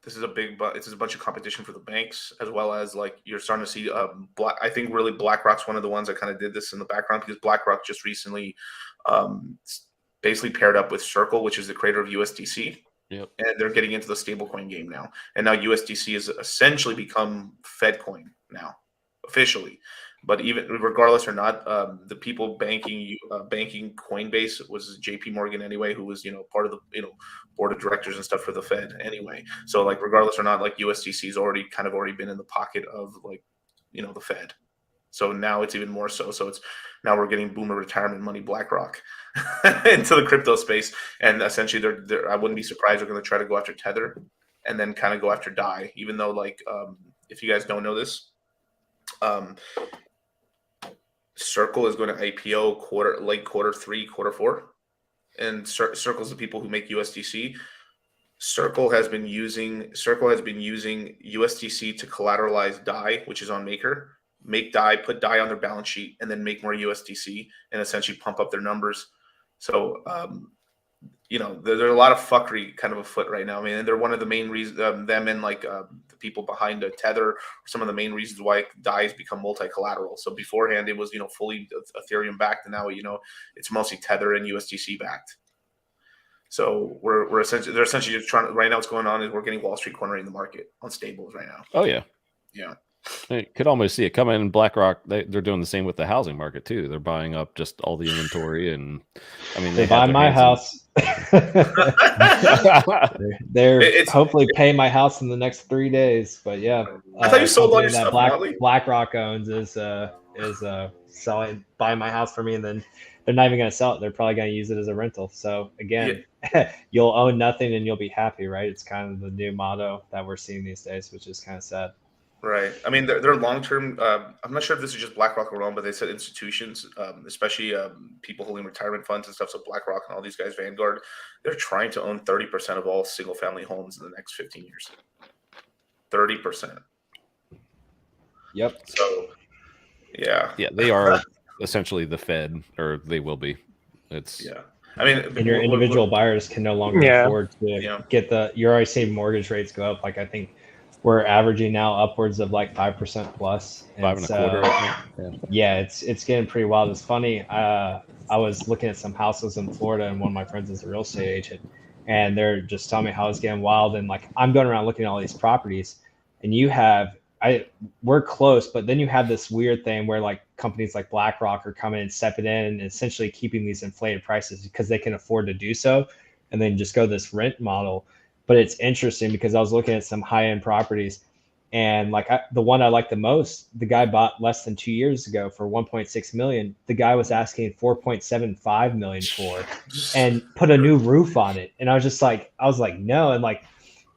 this is a bunch of competition for the banks, as well as you're starting to see I think really BlackRock's one of the ones that kind of did this in the background, because BlackRock just recently basically paired up with Circle, which is the creator of USDC. Yep. And they're getting into the stablecoin game now. And now USDC has essentially become Fed coin now, officially. But even regardless or not, the people banking Coinbase was JP Morgan anyway, who was part of the board of directors and stuff for the Fed anyway. So regardless or not, USDC's already been in the pocket of the Fed. So now it's even more so. So now we're getting boomer retirement money BlackRock into the crypto space, and essentially I wouldn't be surprised they're going to try to go after Tether and then kind of go after DAI. Even though if you guys don't know this. Circle is going to IPO quarter 3, quarter 4, and Circle's the people who make USDC. Circle has been using USDC to collateralize DAI, which is on Maker, make DAI, put DAI on their balance sheet, and then make more USDC and essentially pump up their numbers. So there's a lot of fuckery kind of afoot right now. I mean, and they're one of the main reasons. Them and the people behind Tether, some of the main reasons why DAI has become multi-collateral. So beforehand, it was fully Ethereum backed, and now it's mostly Tether and USDC backed. So they're essentially just trying. Right now, what's going on is we're getting Wall Street cornering the market on stables right now.
Oh yeah,
yeah.
You could almost see it coming. In BlackRock, they're doing the same with the housing market too. They're buying up just all the inventory, and I mean,
they buy my house. they're hopefully pay my house in the next 3 days. But yeah,
I thought you sold all your stuff.
BlackRock owns is selling, buying my house for me, and then they're not even going to sell it. They're probably going to use it as a rental. So again, you'll own nothing and you'll be happy, right? It's kind of the new motto that we're seeing these days, which is kind of sad.
Right. I mean, they're long-term. I'm not sure if this is just BlackRock alone, but they said institutions, especially people holding retirement funds and stuff. So BlackRock and all these guys, Vanguard, they're trying to own 30% of all single-family homes in the next 15 years. 30%.
Yep.
So, yeah.
Yeah, they are essentially the Fed, or they will be. It's
Yeah. I mean,
And your individual buyers can no longer afford to get you're already seeing mortgage rates go up. Like, I think we're averaging now upwards of like 5% plus. And
5.25%. I think.
Yeah, it's getting pretty wild. It's funny. I was looking at some houses in Florida, and one of my friends is a real estate agent, and they're just telling me how it's getting wild. And like, I'm going around looking at all these properties, and we're close, but then you have this weird thing where like companies like BlackRock are coming and stepping in and essentially keeping these inflated prices because they can afford to do so, and then just go this rent model. But it's interesting because I was looking at some high-end properties, and like the one I like the most, the guy bought less than 2 years ago for 1.6 million. The guy was asking 4.75 million for, and put a new roof on it. And I was like, no.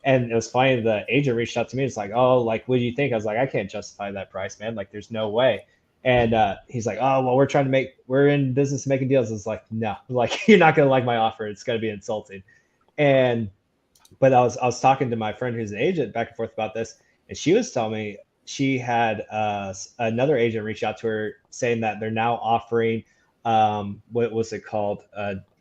And it was funny. The agent reached out to me. It's like, oh, like, what do you think? I was like, I can't justify that price, man. Like, there's no way. And he's like, oh, well, we're in business making deals. It's like, no, like, you're not going to like my offer. It's going to be insulting. But I was talking to my friend who's an agent back and forth about this. And she was telling me she had another agent reach out to her saying that they're now offering, what was it called?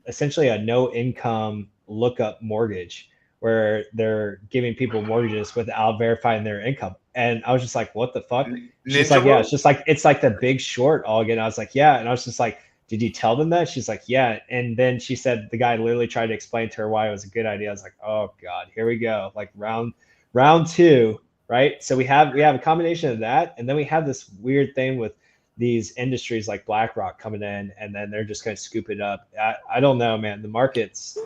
Essentially a no income lookup mortgage, where they're giving people mortgages without verifying their income. And I was just like, what the fuck? She's like, yeah, it's like the Big Short all again. I was like, yeah. And I was just like, did you tell them that? She's like, yeah. And then she said the guy literally tried to explain to her why it was a good idea. I was like, oh God, here we go. Like round two, right? So we have a combination of that. And then we have this weird thing with these industries like BlackRock coming in, and then they're just going to scoop it up. I don't know, man. The market's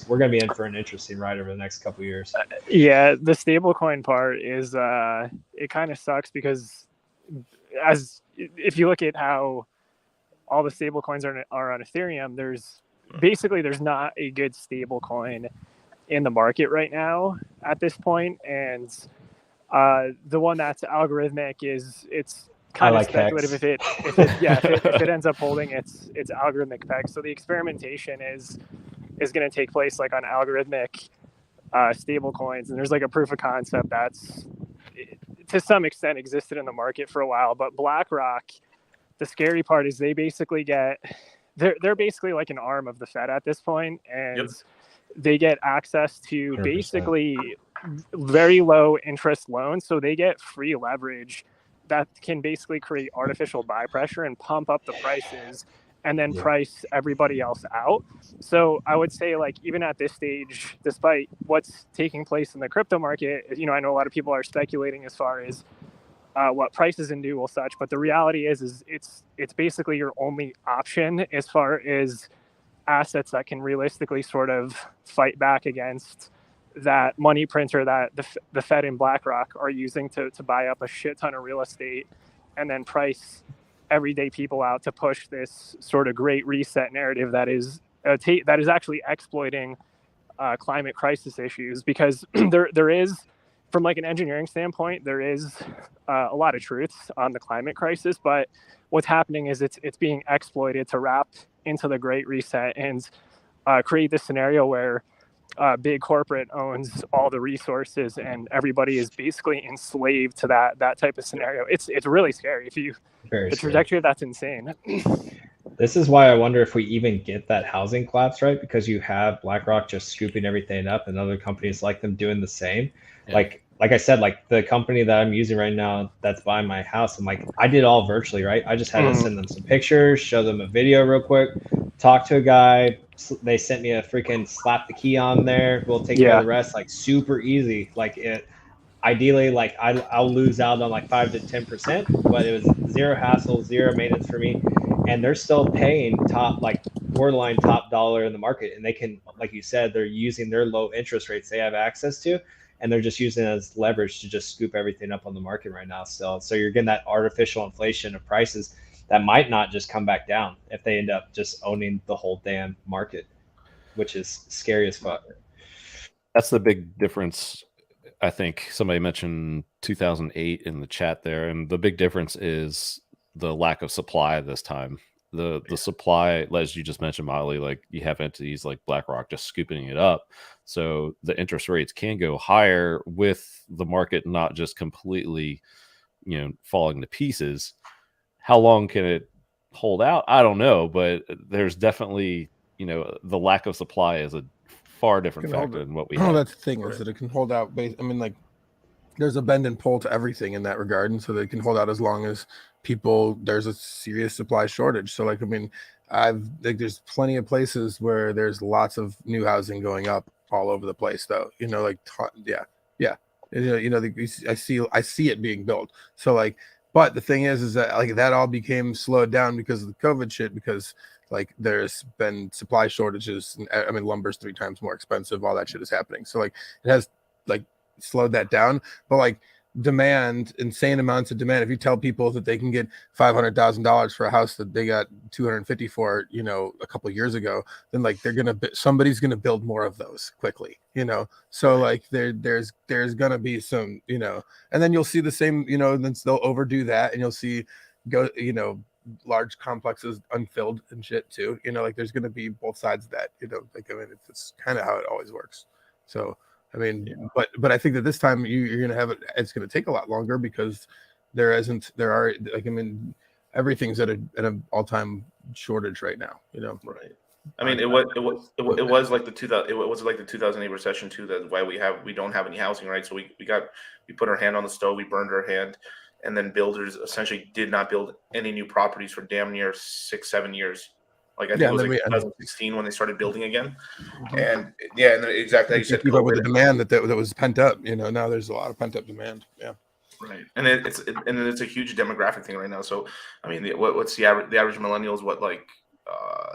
we're going to be in for an interesting ride over the next couple of years.
Yeah, the stablecoin part is it kind of sucks because if you look at how all the stablecoins are on Ethereum, there's not a good stablecoin in the market right now at this point, and the one that's algorithmic it's kind of speculative if it ends up holding its algorithmic peg. So the experimentation is going to take place like on algorithmic stable coins, and there's like a proof of concept that's to some extent existed in the market for a while. But BlackRock, the scary part is they're basically like an arm of the Fed at this point, and they get access to 100%. Basically very low interest loans, so they get free leverage that can basically create artificial buy pressure and pump up the prices and then price everybody else out. So I would say, like, even at this stage, despite what's taking place in the crypto market, I know a lot of people are speculating as far as what prices and do will such, but the reality is it's basically your only option as far as assets that can realistically sort of fight back against that money printer that the Fed and BlackRock are using to buy up a shit ton of real estate and then price everyday people out to push this sort of great reset narrative that is actually exploiting climate crisis issues. Because there is, from like an engineering standpoint, there is a lot of truths on the climate crisis, but what's happening is it's being exploited to wrap into the great reset and create this scenario where big corporate owns all the resources and everybody is basically enslaved to that type of scenario. It's really scary. The trajectory of that's insane.
This is why I wonder if we even get that housing collapse, right? Because you have BlackRock just scooping everything up and other companies like them doing the same. Yeah. Like I said, like the company that I'm using right now that's buying my house, I did all virtually, right? I just had to send them some pictures, show them a video real quick, talk to a guy. They sent me a freaking slap the key on there. We'll take care of the rest, like super easy. Like it, ideally, like I'll lose out on like 5 to 10%, but it was zero hassle, zero maintenance for me. And they're still paying borderline top dollar in the market. And they can, like you said, they're using their low interest rates they have access to, and they're just using it as leverage to just scoop everything up on the market right now still. So you're getting that artificial inflation of prices that might not just come back down if they end up just owning the whole damn market, which is scary as fuck.
That's the big difference. I think somebody mentioned 2008 in the chat there, and the big difference is the lack of supply this time. The supply, as you just mentioned, Molly, like you have entities like BlackRock just scooping it up, so the interest rates can go higher with the market not just completely, falling to pieces. How long can it hold out? I don't know, but there's definitely, the lack of supply is a far different factor than what we have.
That's the thing, is that it can hold out. I mean, like, there's a bend and pull to everything in that regard, and so they can hold out as long as there's a serious supply shortage. So, like, I mean, there's plenty of places where there's lots of new housing going up all over the place, though. I see it being built. So, like, but the thing is that, like, that all became slowed down because of the COVID shit, because like there's been supply shortages. I mean, lumber's 3 times more expensive. All that shit is happening. So, like, it has like slowed that down. But like demand, insane amounts of demand. If you tell people that they can get $500,000 for a house that they got $250 for, a couple of years ago, then like somebody's gonna build more of those quickly, So like there's gonna be some, and then you'll see the same, then they'll overdo that, and you'll see large complexes unfilled and shit too. Like there's gonna be both sides of that. Like, I mean, it's kind of how it always works. So I mean, but I think that this time you're gonna have it. It's gonna take a lot longer because everything's at an all-time shortage right now.
Right. I mean, it was like the 2008 recession too. That's why we don't have any housing, right? So we put our hand on the stove, we burned our hand, and then builders essentially did not build any new properties for damn near 6-7 years. Like I think it was like 2016 when they started building again, and then exactly like you said,
keep up with the demand that was pent up. Now there's a lot of pent up demand. Yeah,
right. And it's a huge demographic thing right now. So I mean, what's the average? The average millennial is what, like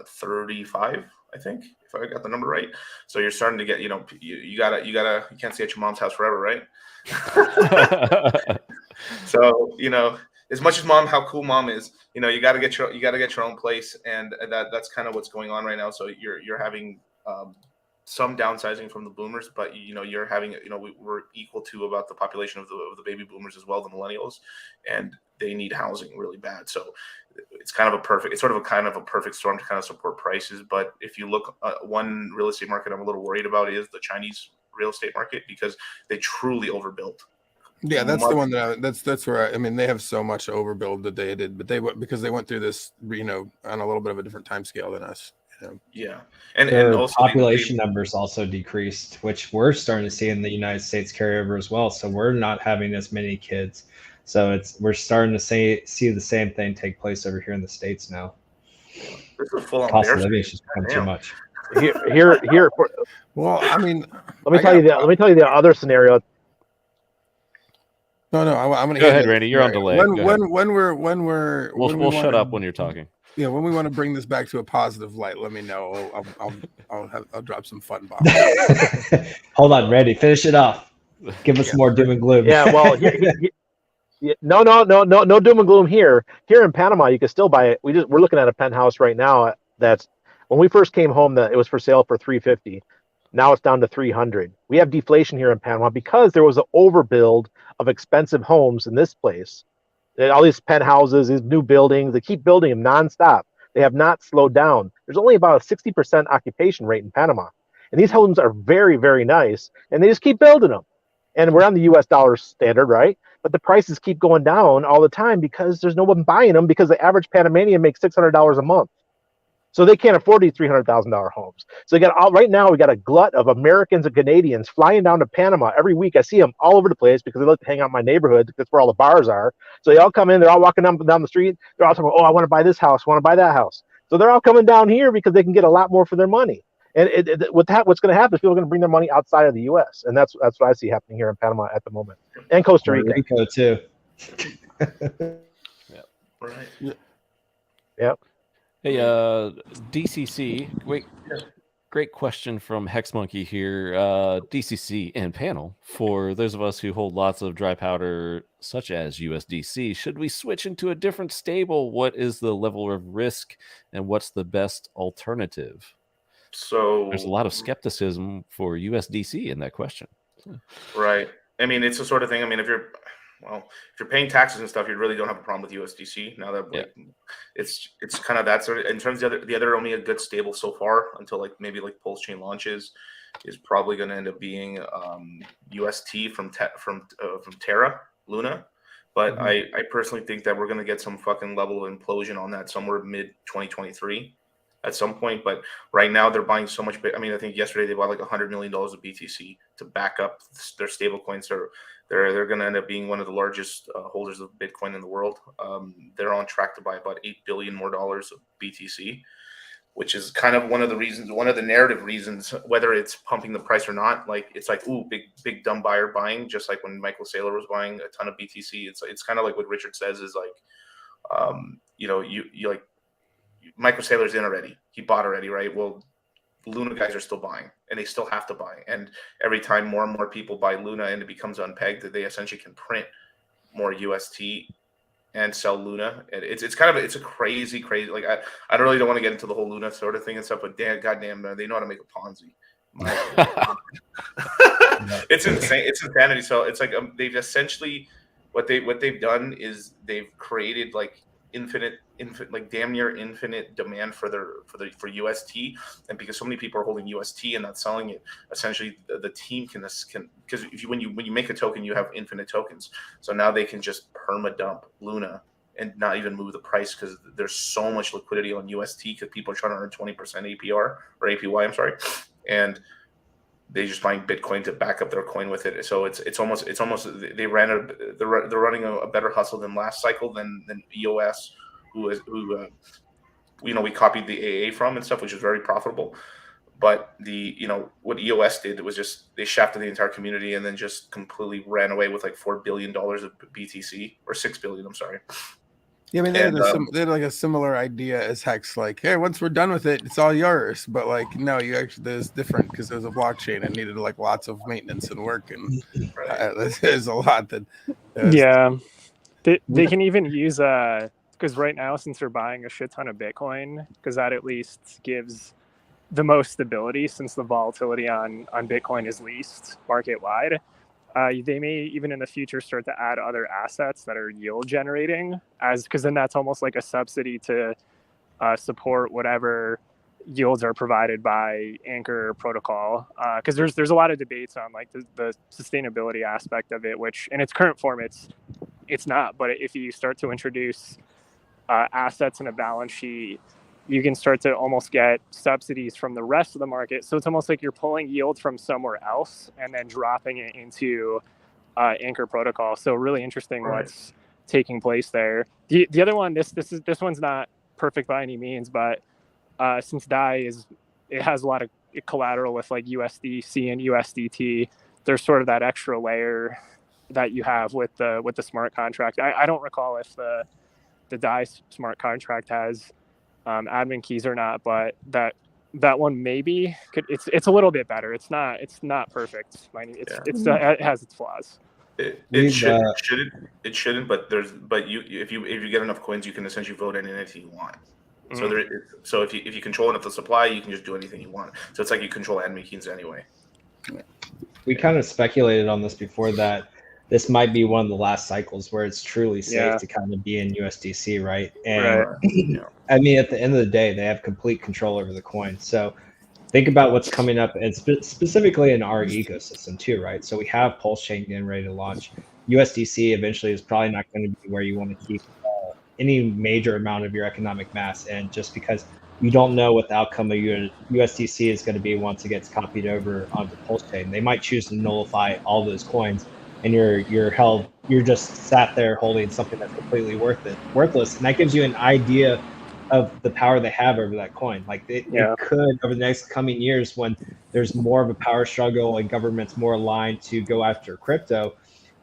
35, I think, if I got the number right. So you're starting to get, you can't stay at your mom's house forever, right? So as much as how cool mom is, you got to get your own place, and that's kind of what's going on right now. So you're having some downsizing from the boomers, but you're having we're equal to about the population of the baby boomers as well, the millennials, and they need housing really bad. So it's sort of a perfect storm to kind of support prices. But if you look, one real estate market I'm a little worried about is the Chinese real estate market, because they truly overbuilt.
Yeah, that's the one that's where they have so much overbuild that they did, but because they went through this, on a little bit of a different time scale than us.
Yeah,
and also population numbers also decreased, which we're starting to see in the United States carry over as well. So we're not having as many kids. So we're starting to see the same thing take place over here in the States now.
This is full on
cost of living is just become too much.
Here.
Well, I mean,
let me tell you the other scenario.
No, I'm gonna
go ahead, Randy. You're on delay.
We'll
shut up when you're talking.
Yeah, when we want to bring this back to a positive light, let me know. I'll drop some fun bombs.
Hold on, Randy. Finish it off. Give us more doom and gloom.
Yeah, well, no doom and gloom here. Here in Panama, you can still buy it. We're looking at a penthouse right now. That's when we first came home. That it was for sale for $350. Now it's down to $300. We have deflation here in Panama because there was an overbuild of expensive homes in this place. All these penthouses, these new buildings, they keep building them nonstop. They have not slowed down. There's only about a 60% occupation rate in Panama. And these homes are very, very nice. And they just keep building them. And we're on the US dollar standard, right? But the prices keep going down all the time because there's no one buying them, because the average Panamanian makes $600 a month. So they can't afford these $300,000 homes. So right now we got a glut of Americans and Canadians flying down to Panama every week. I see them all over the place because they like to hang out in my neighborhood. That's where all the bars are. So they all come in. They're all walking down the street. They're all talking, I want to buy this house. I want to buy that house. So they're all coming down here because they can get a lot more for their money. And what's going to happen is people are going to bring their money outside of the U.S. And that's what I see happening here in Panama at the moment, and Costa Rica.
Rico too.
Yeah. Right.
Yep.
Hey, DCC. Wait, great question from Hex Monkey here. DCC and panel. For those of us who hold lots of dry powder, such as USDC, should we switch into a different stable? What is the level of risk, and what's the best alternative?
So
there's a lot of skepticism for USDC in that question.
Right. I mean, it's the sort of thing. I mean, if Well, if you're paying taxes and stuff, you really don't have a problem with USDC. Now that like, it's kind of that sort of, in terms of the other only a good stable so far until like maybe like PulseChain launches is probably going to end up being UST from Terra Luna. But I personally think that we're going to get some fucking level of implosion on that somewhere mid 2023 at some point. But right now they're buying so much. I mean, I think yesterday they bought like $100 million of BTC to back up their stable coins. They're going to end up being one of the largest holders of Bitcoin in the world. They're on track to buy about $8 billion more of BTC, which is kind of one of the narrative reasons, whether it's pumping the price or not. Like it's like, ooh, big dumb buyer buying, just like when Michael Saylor was buying a ton of BTC. It's kind of like what Richard says is like, you like Michael Saylor's in already. He bought already, right? Well, Luna guys are still buying, and they still have to buy. And every time more and more people buy Luna and it becomes unpegged, they essentially can print more UST and sell Luna. And it's a crazy. Like I really don't want to get into the whole Luna sort of thing and stuff, but goddamn, they know how to make a Ponzi. It's insane. It's insanity. So it's like they've essentially what they've done is they've created like infinite like damn near infinite demand for UST, and because so many people are holding UST and not selling it, essentially the team can because when you make a token you have infinite tokens, so now they can just perma dump Luna and not even move the price because there's so much liquidity on UST because people are trying to earn 20% APR or APY, I'm sorry, and they just buying Bitcoin to back up their coin with it. So it's almost they're running a better hustle than last cycle than EOS, who we copied the AA from and stuff, which is very profitable. But what EOS did was just they shafted the entire community and then just completely ran away with like $4 billion of BTC or $6 billion. I'm sorry.
Yeah, I mean, they had like a similar idea as Hex, like, hey, once we're done with it, it's all yours. But like, no, there's different because there's a blockchain and needed like lots of maintenance and work, and there's a lot that.
They can even use because right now, since they're buying a shit ton of Bitcoin, because that at least gives the most stability, since the volatility on Bitcoin is least market wide. They may even in the future start to add other assets that are yield generating, because then that's almost like a subsidy to support whatever yields are provided by Anchor protocol. Because there's a lot of debates on like the sustainability aspect of it, which in its current form it's not. But if you start to introduce assets in a balance sheet, you can start to almost get subsidies from the rest of the market. So it's almost like you're pulling yield from somewhere else and then dropping it into Anchor protocol. So really interesting what's taking place there. The other one, this one's not perfect by any means, but since DAI it has a lot of collateral with like USDC and USDT, there's sort of that extra layer that you have with the smart contract. I don't recall if the DAI smart contract has admin keys or not, but that one maybe it's a little bit better. It's not perfect. It has its flaws.
It shouldn't, but if you get enough coins, you can essentially vote any entity you want. So if you control enough the supply, you can just do anything you want. So it's like you control admin keys anyway.
We kind of speculated on this before that this might be one of the last cycles where it's truly safe to kind of be in USDC, right? And I mean, at the end of the day, they have complete control over the coin. So think about what's coming up, and specifically in our ecosystem too, right? So we have PulseChain getting ready to launch. USDC eventually is probably not going to be where you want to keep any major amount of your economic mass, and just because you don't know what the outcome of your USDC is going to be once it gets copied over onto PulseChain. They might choose to nullify all those coins, and you're just sat there holding something that's completely worthless, and that gives you an idea of the power they have over that coin. Like it could, over the next coming years, when there's more of a power struggle and governments more aligned to go after crypto,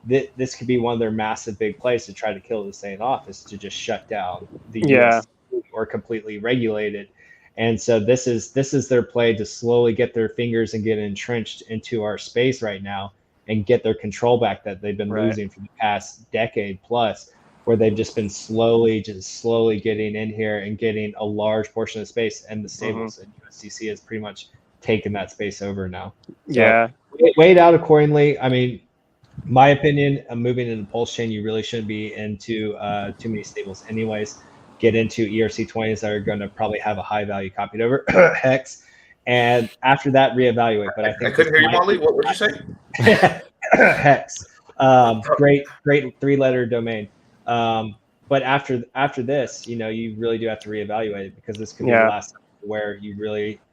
this could be one of their massive big plays to try to kill this thing off, is to just shut down the US or completely regulate it. And so this is their play to slowly get their fingers and get entrenched into our space right now and get their control back that they've been losing for the past decade plus, where they've just been slowly getting in here and getting a large portion of the space, and the stables and USDC has pretty much taken that space over now. So weighed out accordingly. I mean, my opinion, moving into PulseChain, you really shouldn't be into too many stables anyways. Get into ERC20s that are going to probably have a high value copied over HEX. And after that, reevaluate. But I think
I couldn't hear you, Molly. What would you say?
HEX. Great 3-letter domain. But after this, you really do have to reevaluate it, because this could be the last time where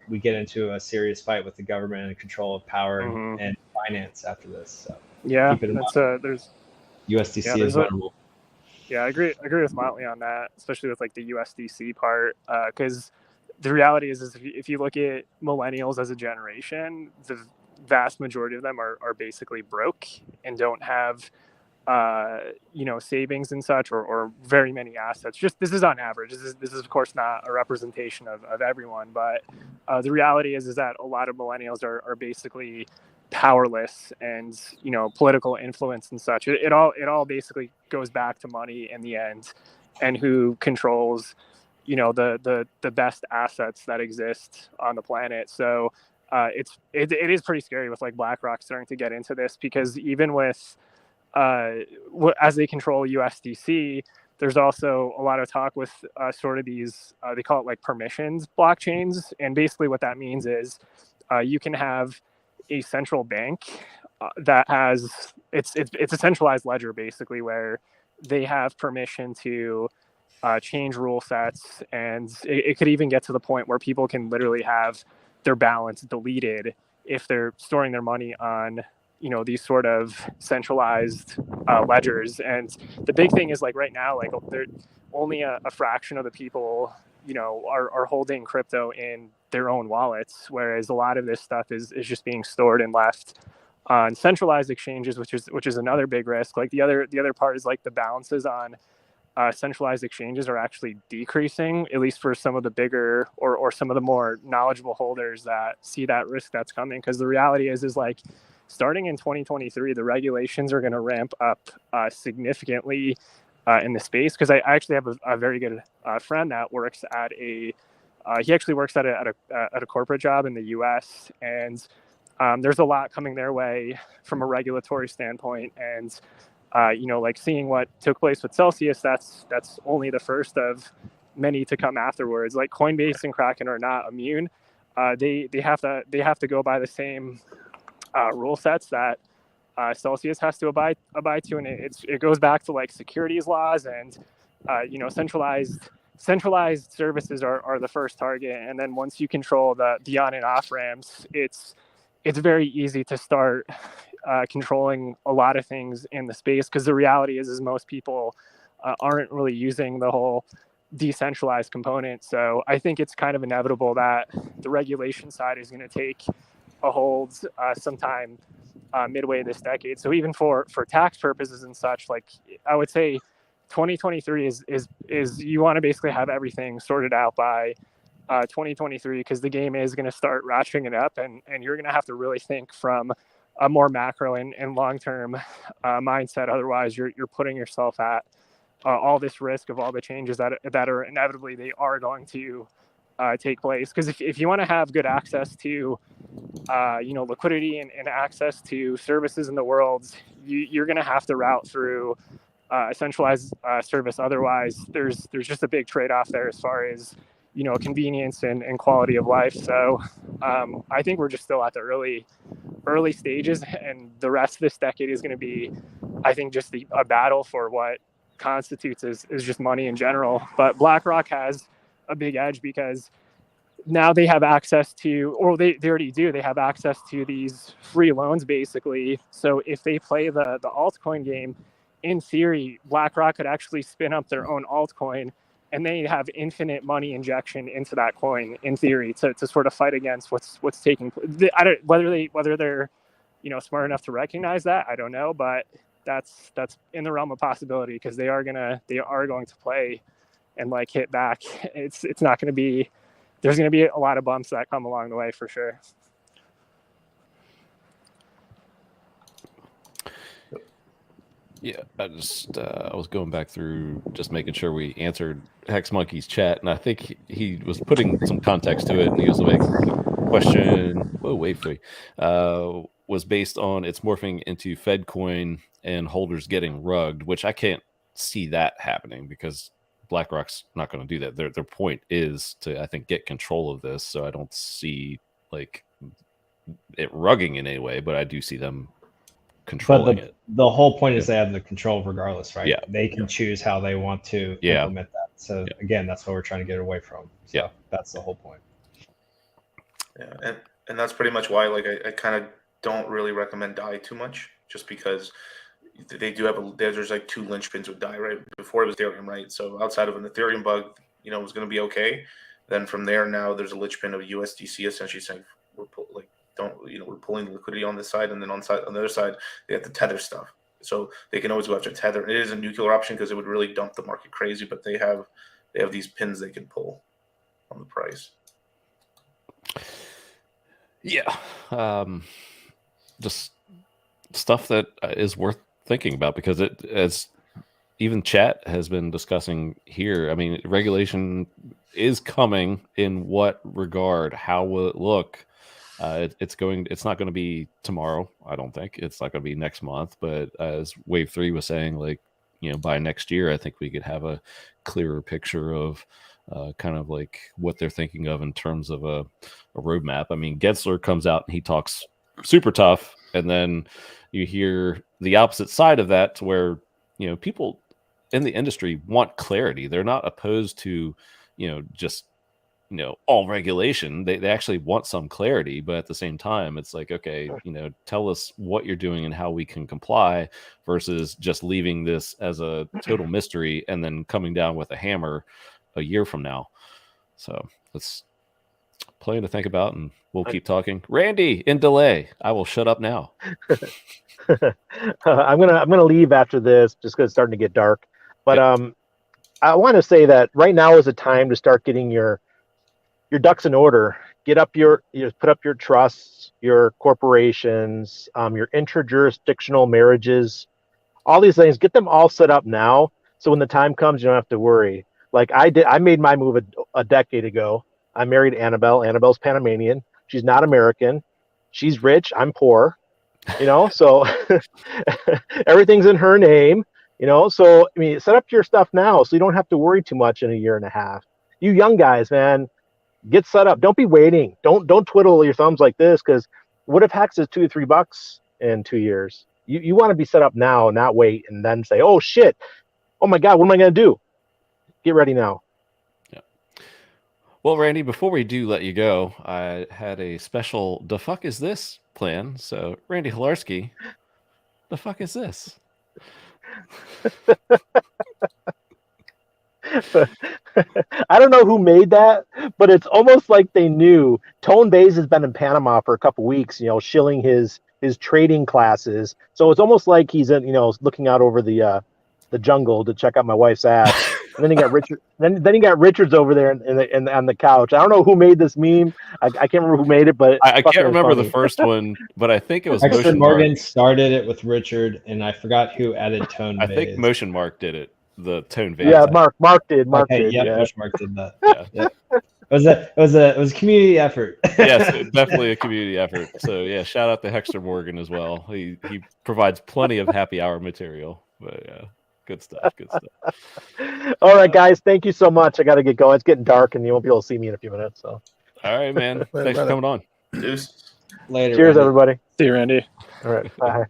we get into a serious fight with the government and control of power and finance after this. So keep it in mind.
There's
USDC is vulnerable.
Yeah, I agree with Motley on that, especially with like the USDC part, because the reality is if you look at millennials as a generation, the vast majority of them are basically broke and don't have savings and such, or very many assets. Just this is on average. This is of course not a representation of everyone, but the reality is that a lot of millennials are basically powerless, and political influence and such. It all basically goes back to money in the end, and who controls the best assets that exist on the planet. So it is pretty scary with like BlackRock starting to get into this, because even with as they control USDC, there's also a lot of talk with sort of these they call it like permissions blockchains, and basically what that means is you can have a central bank that has it's a centralized ledger basically, where they have permission to change rule sets, and it could even get to the point where people can literally have their balance deleted if they're storing their money on these sort of centralized ledgers. And the big thing is like right now, like they're only a fraction of the people are holding crypto in their own wallets, whereas a lot of this stuff is just being stored and left on centralized exchanges, which is another big risk. Like the other part is like the balances on centralized exchanges are actually decreasing, at least for some of the bigger or some of the more knowledgeable holders that see that risk that's coming. Because the reality is like starting in 2023, the regulations are going to ramp up significantly in the space. Because I actually have a very good friend that works at he actually works at a corporate job in the U.S. and there's a lot coming their way from a regulatory standpoint. And like seeing what took place with Celsius, that's only the first of many to come afterwards. Like Coinbase and Kraken are not immune. They have to go by the same rule sets that Celsius has to abide to, and it goes back to like securities laws and centralized services are the first target, and then once you control the on and off ramps, it's very easy to start controlling a lot of things in the space. Because the reality is most people aren't really using the whole decentralized component. So I think it's kind of inevitable that the regulation side is going to take a hold sometime midway this decade. So even for tax purposes and such, like I would say 2023 is you want to basically have everything sorted out by 2023, because the game is going to start ratcheting it up, and you're going to have to really think from a more macro and long-term mindset. Otherwise you're putting yourself at all this risk of all the changes that are inevitably they are going to take place. Because if you want to have good access to liquidity and access to services in the world, you're going to have to route through a centralized service. Otherwise there's just a big trade-off there as far as convenience and quality of life. So I think we're just still at the early stages, and the rest of this decade is going to be, I think, just a battle for what constitutes is just money in general. But BlackRock has a big edge because now they have access to, or they already do, they have access to these free loans basically. So if they play the altcoin game, in theory, BlackRock could actually spin up their own altcoin, and they have infinite money injection into that coin in theory to sort of fight against what's taking place. Whether they're smart enough to recognize that, I don't know, but that's in the realm of possibility, because they are going to play and like hit back. It's not going to be, there's going to be a lot of bumps that come along the way for sure.
Yeah, I was going back through just making sure we answered Hex Monkey's chat, and I think he was putting some context to it, and he was like, question, Wave3, was based on it's morphing into Fed coin and holders getting rugged, which I can't see that happening because BlackRock's not going to do that. Their point is to, I think, get control of this. So I don't see like it rugging in any way, but I do see them controlling it.
The whole point is they have the control regardless, right?
Yeah.
They can choose how they want to implement that. So again, that's what we're trying to get away from. So that's the whole point.
Yeah, and that's pretty much why like I kind of don't really recommend DAI too much, just because they do have there's like 2 linchpins with DAI, right? Before it was Ethereum, right? So outside of an Ethereum bug, you know, it was going to be okay. Then from there, now there's a linchpin of USDC essentially saying we're pulling the liquidity on this side, and then on the other side they have the tether stuff. So they can always go after tether. It is a nuclear option because it would really dump the market crazy, but they have these pins they can pull on the price.
Yeah, just stuff that is worth thinking about because it, as even chat has been discussing here, I mean, regulation is coming. In what regard? How will it look? It's not going to be tomorrow. I don't think it's not going to be next month. But as Wave3 was saying, like, you know, by next year, I think we could have a clearer picture of kind of like what they're thinking of in terms of a roadmap. I mean, Gensler comes out and he talks super tough, and then you hear the opposite side of that, to where, you know, people in the industry want clarity. They're not opposed to, you know, just, you know, all regulation. They actually want some clarity, but at the same time, it's like, okay, you know, tell us what you're doing and how we can comply, versus just leaving this as a total mystery and then coming down with a hammer a year from now. So that's plenty to think about, and we'll keep talking. Randy, in delay, I will shut up now.
I'm gonna leave after this just because it's starting to get dark. But I want to say that right now is a time to start getting your ducks in order. Put up your trusts, your corporations, your interjurisdictional marriages, all these things. Get them all set up now, so when the time comes, you don't have to worry. Like I made my move a decade ago. I married Annabelle. Annabelle's Panamanian. She's not American. She's rich. I'm poor. You know, so everything's in her name. You know, so I mean, set up your stuff now so you don't have to worry too much in a year and a half. You young guys, man, get set up. Don't be waiting. Don't twiddle your thumbs like this, because what if HEX is $2 to $3 in 2 years? You want to be set up now, not wait and then say, oh shit, oh my god, what am I going to do? Get ready now.
Yeah. Well, Randy, before we do let you go, I had a special "the fuck is this" plan. So, Randy Hilarski, the fuck is this?
I don't know who made that, but it's almost like they knew. Tone Bays has been in Panama for a couple weeks, you know, shilling his trading classes. So it's almost like he's in, you know, looking out over the jungle to check out my wife's ass. And then he got Richard. Then he got Richards over there on the couch. I don't know who made this meme. I can't remember who made it, but
I can't remember the first one. But I think it was
Extra
Motion
Morgan
Mark.
started it with Richard, and I forgot who added Tone.
I think Motion Mark did it. The Tone Bays.
Yeah, Mark did. Mark
Okay,
did.
yeah,
Yeah.
Motion Mark did that. Yeah. It was a community effort.
Yes, definitely a community effort. So yeah, shout out to Hexter Morgan as well. He provides plenty of happy hour material. But yeah, good stuff. Good stuff.
All right, guys, thank you so much. I got to get going. It's getting dark, and you won't be able to see me in a few minutes. So.
All right, man. Thanks for coming on.
Deuce.
Later.
Cheers,
Randy.
everybody.
See you, Randy.
All right, bye.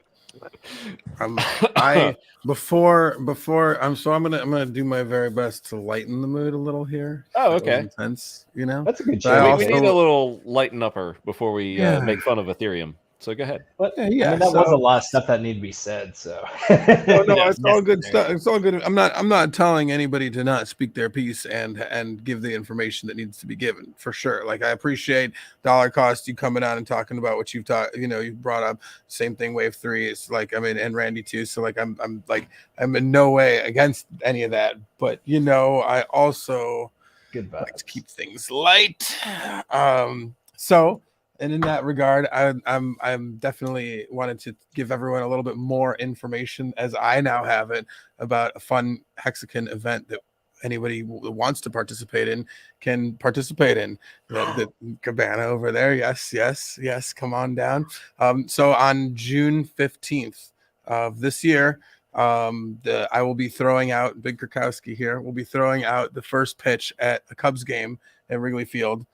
Before I'm gonna do my very best to lighten the mood a little here.
Oh,
That was
okay.
intense, you know.
That's a good
But I
show.
We
also-
need a little lighten upper before we
Yeah.
make fun of Ethereum. So go ahead.
But,
Yeah,
I mean, that was a lot of stuff that needed to be said. So
No,
Yeah.
it's all good stuff. It's all good. I'm not telling anybody to not speak their piece and give the information that needs to be given, for sure. Like, I appreciate dollar cost you coming on and talking about what you've taught. You know, you brought up same thing. Wave3. It's like, I mean, and Randy too. So like, I'm in no way against any of that. But you know, I also
Good
like to keep things light. So. And in that regard, I'm definitely wanted to give everyone a little bit more information, as I now have it, about a fun Hexagon event that anybody wants to participate in can participate in. The Cabana over there, yes, come on down. So on June 15th of this year, I will be throwing out, Big Krakowski here, will be throwing out the first pitch at a Cubs game at Wrigley Field.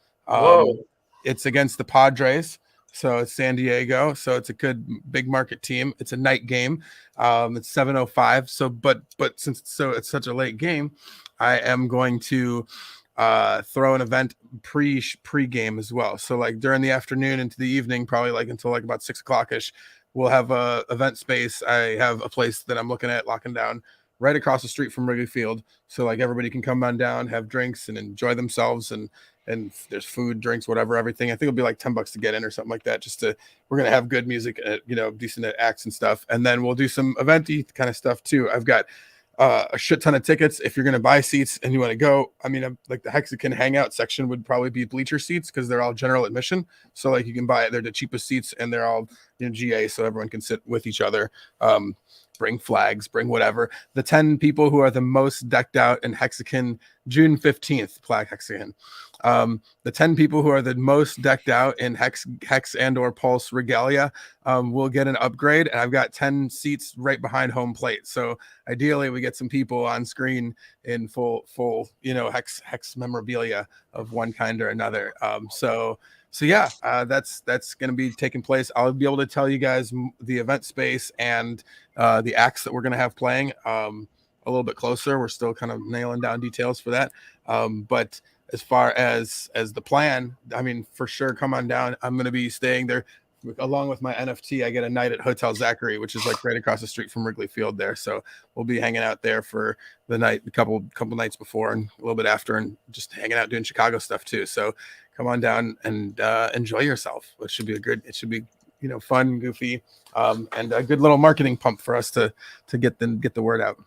It's against the Padres. So it's San Diego. So it's a good big market team. It's a night game. It's 7:05. So, but since it's such a late game, I am going to throw an event pre-game as well. So like during the afternoon into the evening, probably like until like about 6 o'clock-ish, we'll have a event space. I have a place that I'm looking at locking down right across the street from Wrigley Field. So like everybody can come on down, have drinks and enjoy themselves, and there's food, drinks, whatever, everything. I think it'll be like $10 to get in or something like that. We're going to have good music, decent acts and stuff. And then we'll do some event-y kind of stuff too. I've got a shit ton of tickets. If you're going to buy seats and you want to go, I mean, like the Hexagon hangout section would probably be bleacher seats because they're all general admission. So like you can buy it. They're the cheapest seats and they're all GA. So everyone can sit with each other. Bring flags, bring whatever. The 10 people who are the most decked out in Hexagon, June 15th, Plaque Hexagon. The 10 people who are the most decked out in Hex and or Pulse regalia will get an upgrade. And I've got 10 seats right behind home plate. So ideally we get some people on screen in full, Hex memorabilia of one kind or another. So yeah, that's going to be taking place. I'll be able to tell you guys the event space and the acts that we're going to have playing a little bit closer. We're still kind of nailing down details for that. But as far as the plan, I mean, for sure, come on down. I'm going to be staying there along with my NFT. I get a night at Hotel Zachary, which is like right across the street from Wrigley Field there. So we'll be hanging out there for the night, a couple nights before and a little bit after, and just hanging out doing Chicago stuff too. So come on down and enjoy yourself. It should be fun, goofy, and a good little marketing pump for us to get the word out.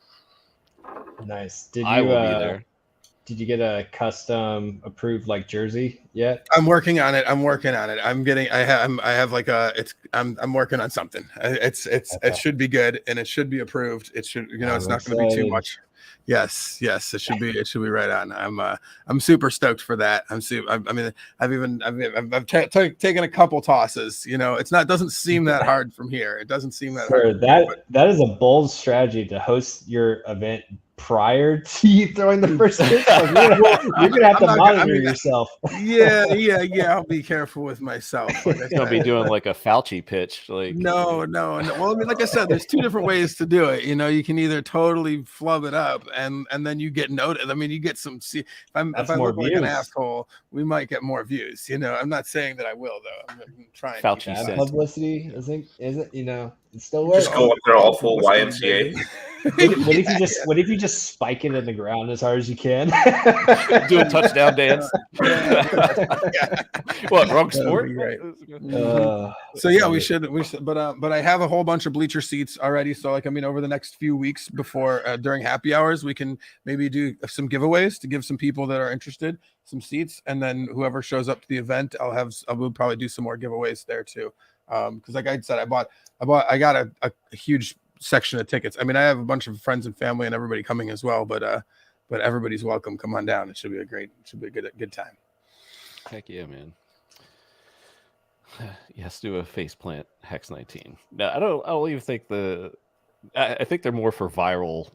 Nice.
I will be there.
Did you get a custom approved like jersey yet?
I'm working on it. I'm working on something. It should be good and it should be approved. It should, it's not going to be too much. Yes, it should be right on. I'm super stoked for that. I've taken a couple tosses. It doesn't seem that hard from here. It doesn't seem that hard.
That is a bold strategy to host your event prior to you throwing the first pitch. You're gonna have to monitor yourself.
Yeah. I'll be careful with myself.
Gonna be doing like a Fauci pitch. Like
no. Well, I mean, like I said, there's two different ways to do it. You can either totally flub it up and then you get noted. I mean, you get some. If I look like an asshole, we might get more views. I'm not saying that I will though. I'm trying.
Fauci
said publicity isn't. It still works.
Just go up there all full YMCA.
What if you just spike it in the ground as hard as you can?
Do a touchdown dance. What, wrong sport?
So yeah, we should. But I have a whole bunch of bleacher seats already. So over the next few weeks before during happy hours, we can maybe do some giveaways to give some people that are interested some seats, and then whoever shows up to the event, I will probably do some more giveaways there too. Because like I said, I got a huge section of tickets. I mean, I have a bunch of friends and family and everybody coming as well, but everybody's welcome. Come on down. It should be a good time.
Heck yeah, man. Yes, do a faceplant Hex 19. No, I don't even think I think they're more for viral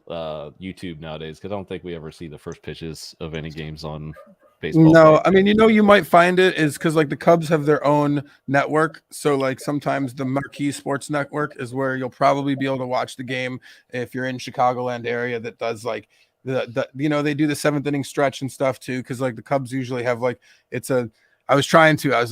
YouTube nowadays, because I don't think we ever see the first pitches of any games on baseball.
No, I mean, you might find it is because like the Cubs have their own network. So like sometimes the Marquee Sports Network is where you'll probably be able to watch the game if you're in Chicagoland area that does like they do the seventh inning stretch and stuff too. Cause like the Cubs usually have like, I was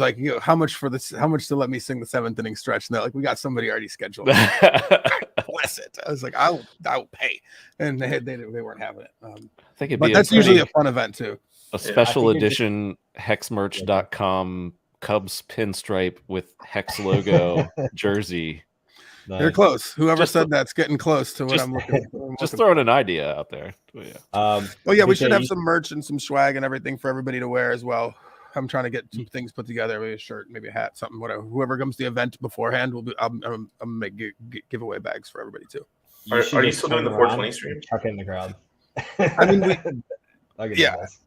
like, how much to let me sing the seventh inning stretch? And they're like, we got somebody already scheduled. Bless it. I was like, I will pay. And they weren't having it.
I think
that's usually a fun event too.
A special edition hexmerch.com Cubs pinstripe with Hex logo jersey.
Nice. You're close. Whoever said that's getting close to what I'm looking for.
Just throwing an idea out there.
We should have some merch and some swag and everything for everybody to wear as well. I'm trying to get some things put together, maybe a shirt, maybe a hat, something, whatever. Whoever comes to the event beforehand will be. I'm make giveaway bags for everybody too.
Are you still doing the 420 stream?
Chuck in the crowd.
I mean,
I'll get
Yeah.
this.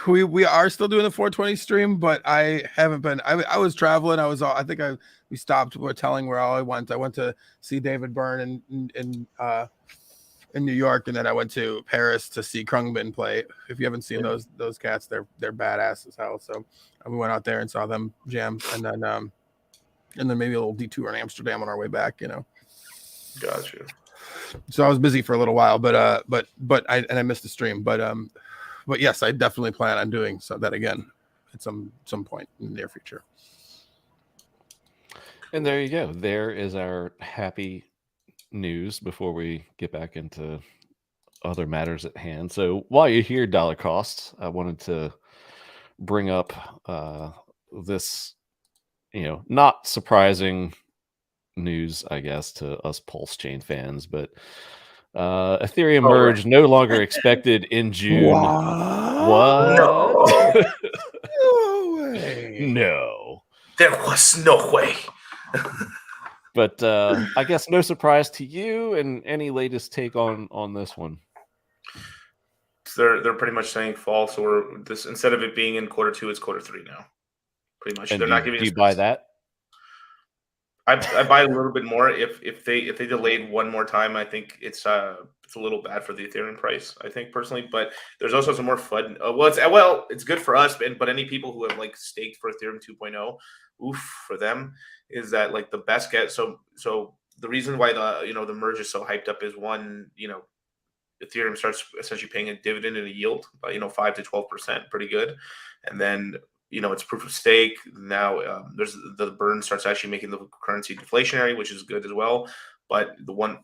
We are still doing the 420 stream, but I haven't been. I was traveling. We stopped. We're telling where all I went. I went to see David Byrne in New York, and then I went to Paris to see Krungman play. If you haven't seen those cats, they're badass as hell. So we went out there and saw them jam, and then maybe a little detour in Amsterdam on our way back.
Gotcha.
So I was busy for a little while, but I missed the stream, but yes, I definitely plan on doing that again at some point in the near future.
And there you go. There is our happy news before we get back into other matters at hand. So while you're here, dollar costs, I wanted to bring up this, not surprising news, I guess, to us PulseChain fans, but Ethereum Merge no longer expected in June. What?
No.
No way.
No.
There was no way.
But I guess no surprise to you. And any latest take on this one?
They're pretty much saying false, or this, instead of it being in quarter 2, it's quarter 3 now. Pretty much.
And
they're not giving.
Do you buy that?
I buy a little bit more if they delayed one more time. I think it's a little bad for the Ethereum price, I think personally. But there's also some more fun. It's good for us, but any people who have like staked for Ethereum 2.0, oof, for them is that like the best get. So the reason why the merge is so hyped up is one, Ethereum starts essentially paying a dividend and a yield, 5 to 12%, pretty good, and then. It's proof of stake. Now there's the burn starts actually making the currency deflationary, which is good as well. But one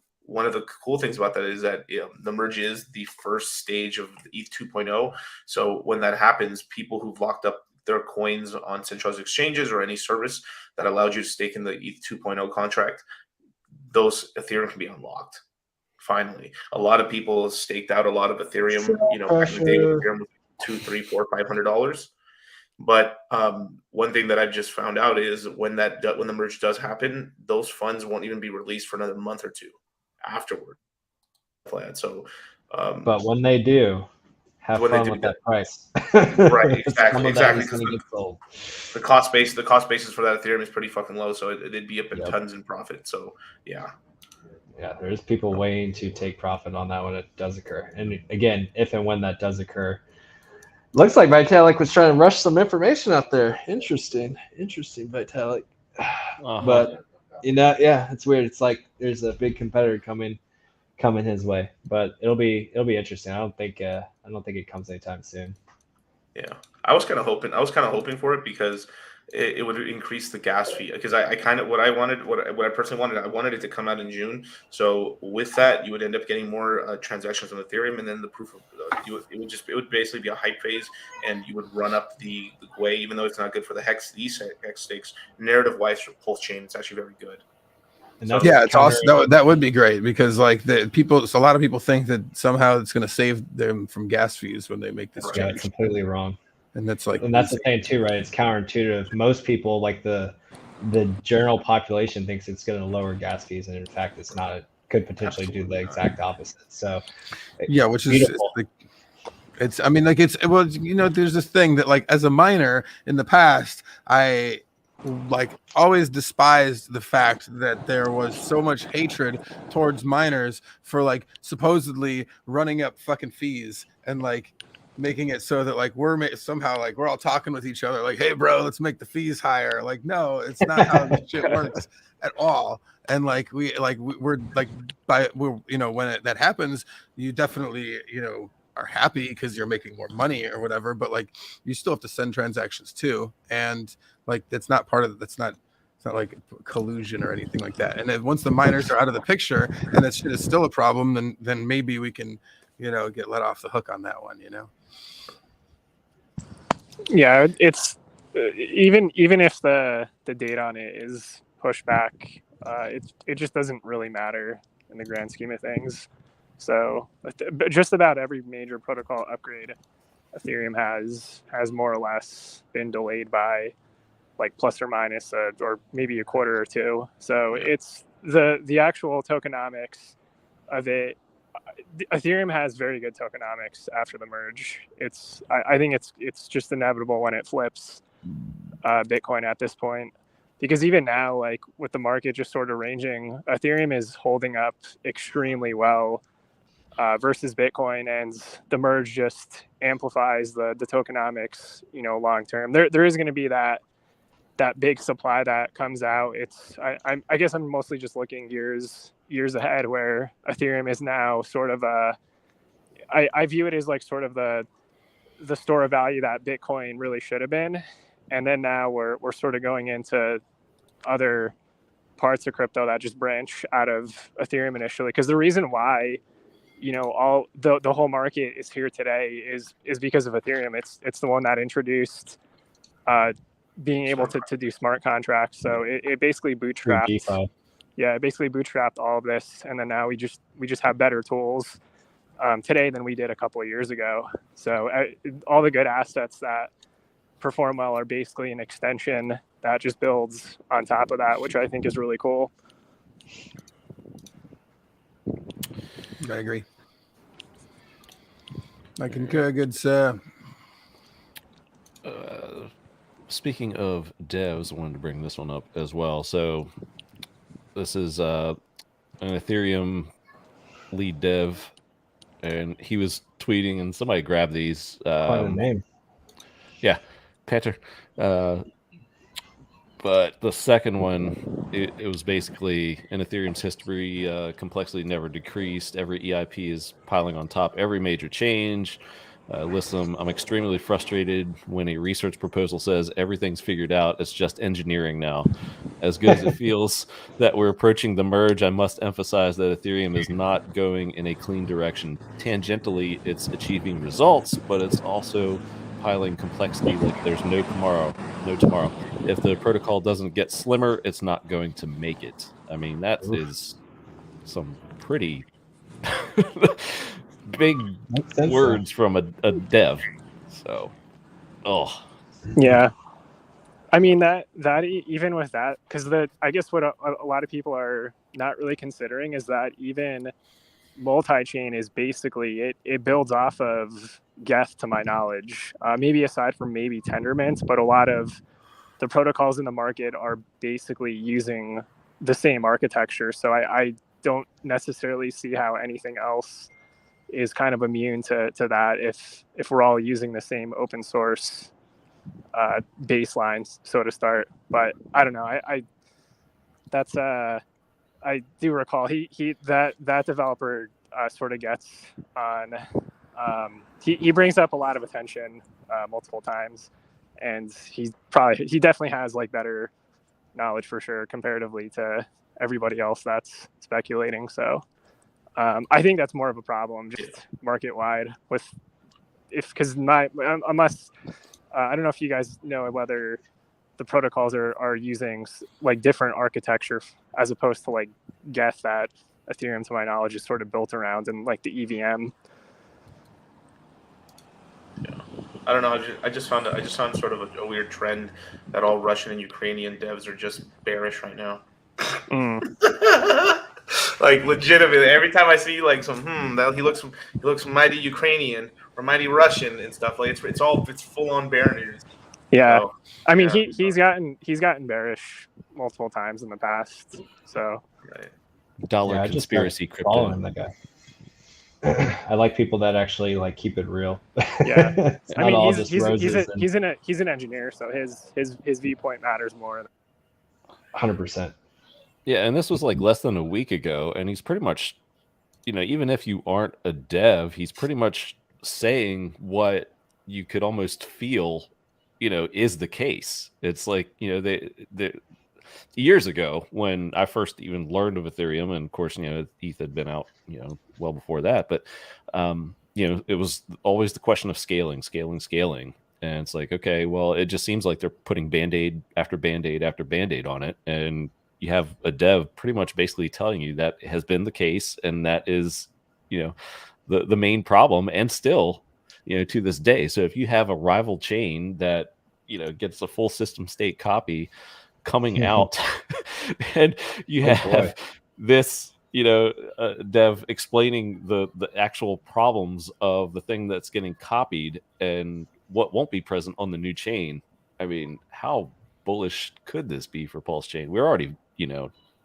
of the cool things about that is that the merge is the first stage of ETH 2.0. So when that happens, people who've locked up their coins on centralized exchanges or any service that allowed you to stake in the ETH 2.0 contract, those Ethereum can be unlocked. Finally, a lot of people staked out a lot of Ethereum. Back in the day, Ethereum was $200, $300, $400, $500. But one thing that I've just found out is when the merge does happen, those funds won't even be released for another month or two afterward. So,
but when they do, have fun with that price.
Right, exactly.
Get sold.
The cost basis for that Ethereum is pretty fucking low, so it'd be up in tons in profit. So yeah.
Yeah, there's people waiting to take profit on that when it does occur. And again, if and when that does occur. Looks like Vitalik was trying to rush some information out there. Interesting, Vitalik. But it's weird. It's like there's a big competitor coming his way. But it'll be interesting. I don't think it comes anytime soon.
Yeah, I was kind of hoping for it because it would increase the gas fee. Because I personally wanted, I wanted it to come out in June. So with that, you would end up getting more transactions on Ethereum, and then the proof of it would basically be a hype phase, and you would run up the way, even though it's not good for the HEX, these HEX stakes. Narrative wise for PulseChain, it's actually very good.
And
it's awesome. That would be great because like a lot of people think that somehow it's going to save them from gas fees when they make this change.
Yeah, it's completely wrong.
And that's like,
and that's the thing too, right? It's counterintuitive. Most people, like the general population, thinks it's going to lower gas fees, and in fact, it's not. It could potentially do the exact opposite. So,
yeah, which is there's this thing that like as a miner in the past, I like always despised the fact that there was so much hatred towards miners for like supposedly running up fucking fees and like making it so that like we're somehow like we're all talking with each other like, hey bro, let's make the fees higher. Like, no, it's not how this shit works at all. And like we're like when that happens, you definitely are happy because you're making more money or whatever, but like you still have to send transactions too, and like that's not part of it. It's not like collusion or anything like that. And then once the miners are out of the picture and that shit is still a problem, then maybe we can get let off the hook on that one.
Yeah, it's even if the date on it is pushed back, it just doesn't really matter in the grand scheme of things. So just about every major protocol upgrade Ethereum has more or less been delayed by like plus or minus or maybe a quarter or two. So it's the actual tokenomics of it Ethereum has very good tokenomics after the merge. I think it's just inevitable when it flips Bitcoin at this point, because even now, like with the market just sort of ranging, Ethereum is holding up extremely well versus Bitcoin, and the merge just amplifies the tokenomics, you know, long term. There is going to be that big supply that comes out. I guess I'm mostly just looking years ahead, where Ethereum is now sort of I view it as like sort of the store of value that Bitcoin really should have been, and then now we're sort of going into other parts of crypto that just branch out of Ethereum initially, because the reason why, you know, all the whole market is here today is because of Ethereum. It's the one that introduced being able to do smart contracts. So it basically bootstrapped. Yeah, it basically bootstrapped all of this, and then now we just have better tools today than we did a couple of years ago. So all the good assets that perform well are basically an extension that just builds on top of that, which I think is really cool.
I agree. I concur, good sir.
Speaking of devs, I wanted to bring this one up as well. So this is an Ethereum lead dev, and he was tweeting, and somebody grabbed these.
Quite a name.
Yeah, Peter. But the second one, it was basically in Ethereum's history, complexity never decreased. Every EIP is piling on top every major change. Listen, I'm extremely frustrated when a research proposal says everything's figured out. It's just engineering now. As good as it feels that we're approaching the merge, I must emphasize that Ethereum is not going in a clean direction. Tangentially, it's achieving results, but it's also piling complexity like there's no tomorrow. If the protocol doesn't get slimmer, it's not going to make it. I mean, that is some pretty big words from a dev. So,
yeah. I mean that even with that, because I guess what a lot of people are not really considering is that even multi-chain is basically it builds off of Geth, to my knowledge, maybe aside from maybe Tendermint, but a lot of the protocols in the market are basically using the same architecture. So I don't necessarily see how anything else is kind of immune to that if we're all using the same open source baselines, so to start. But I don't know. I do recall that developer sort of gets on. He brings up a lot of attention multiple times, and he definitely has like better knowledge for sure comparatively to everybody else that's speculating. So I think that's more of a problem just market wide because unless I don't know if you guys know whether the protocols are using like different architecture as opposed to like Geth that Ethereum, to my knowledge, is sort of built around, and like the EVM.
Yeah, I don't know. I just found sort of a weird trend that all Russian and Ukrainian devs are just bearish right now. Like legitimately, every time I see like that he looks mighty Ukrainian or mighty Russian and stuff, like it's full on bear news.
Yeah,
so,
I mean he's gotten bearish multiple times in the past. So
right.
Dollar conspiracy crypto.
Following that guy. I like people that actually like keep it real.
Yeah, I mean he's an engineer, so his viewpoint matters more.
100%.
Yeah, and this was like less than a week ago, and he's pretty much, even if you aren't a dev, he's pretty much saying what you could almost feel, is the case. It's like, they years ago when I first even learned of Ethereum, and of course, ETH had been out, well before that, but it was always the question of scaling. And it's like, okay, well, it just seems like they're putting Band-Aid after Band-Aid after Band-Aid on it. And you have a dev pretty much basically telling you that has been the case. And that is, the main problem, and still, to this day. So if you have a rival chain that, gets a full system state copy coming out and you have this Dev explaining the actual problems of the thing that's getting copied and what won't be present on the new chain. I mean, how bullish could this be for PulseChain? We're already,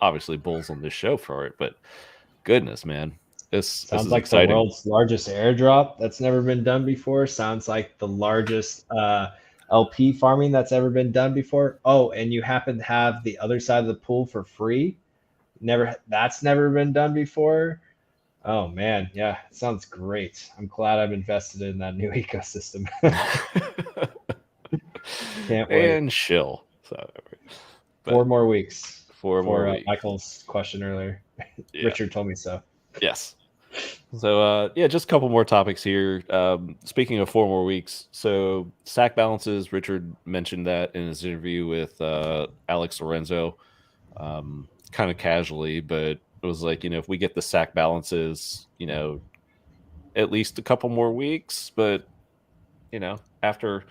obviously bulls on this show for it, but goodness, man, this
Sounds
is
like
exciting.
the world's largest airdrop that's never been done before. Sounds like the largest LP farming that's ever been done before. Oh, and you happen to have the other side of the pool for free. That's never been done before. Oh man, yeah, it sounds great. I'm glad I've invested in that new ecosystem. Can't wait.
And chill. So,
4 more weeks.
4 more weeks.
Michael's question earlier.
Yeah.
Richard told me so.
Yes. So just a couple more topics here. Speaking of 4 more weeks, so stack balances. Richard mentioned that in his interview with Alex Lorenzo, kind of casually, but it was like, if we get the stack balances, at least a couple more weeks, but after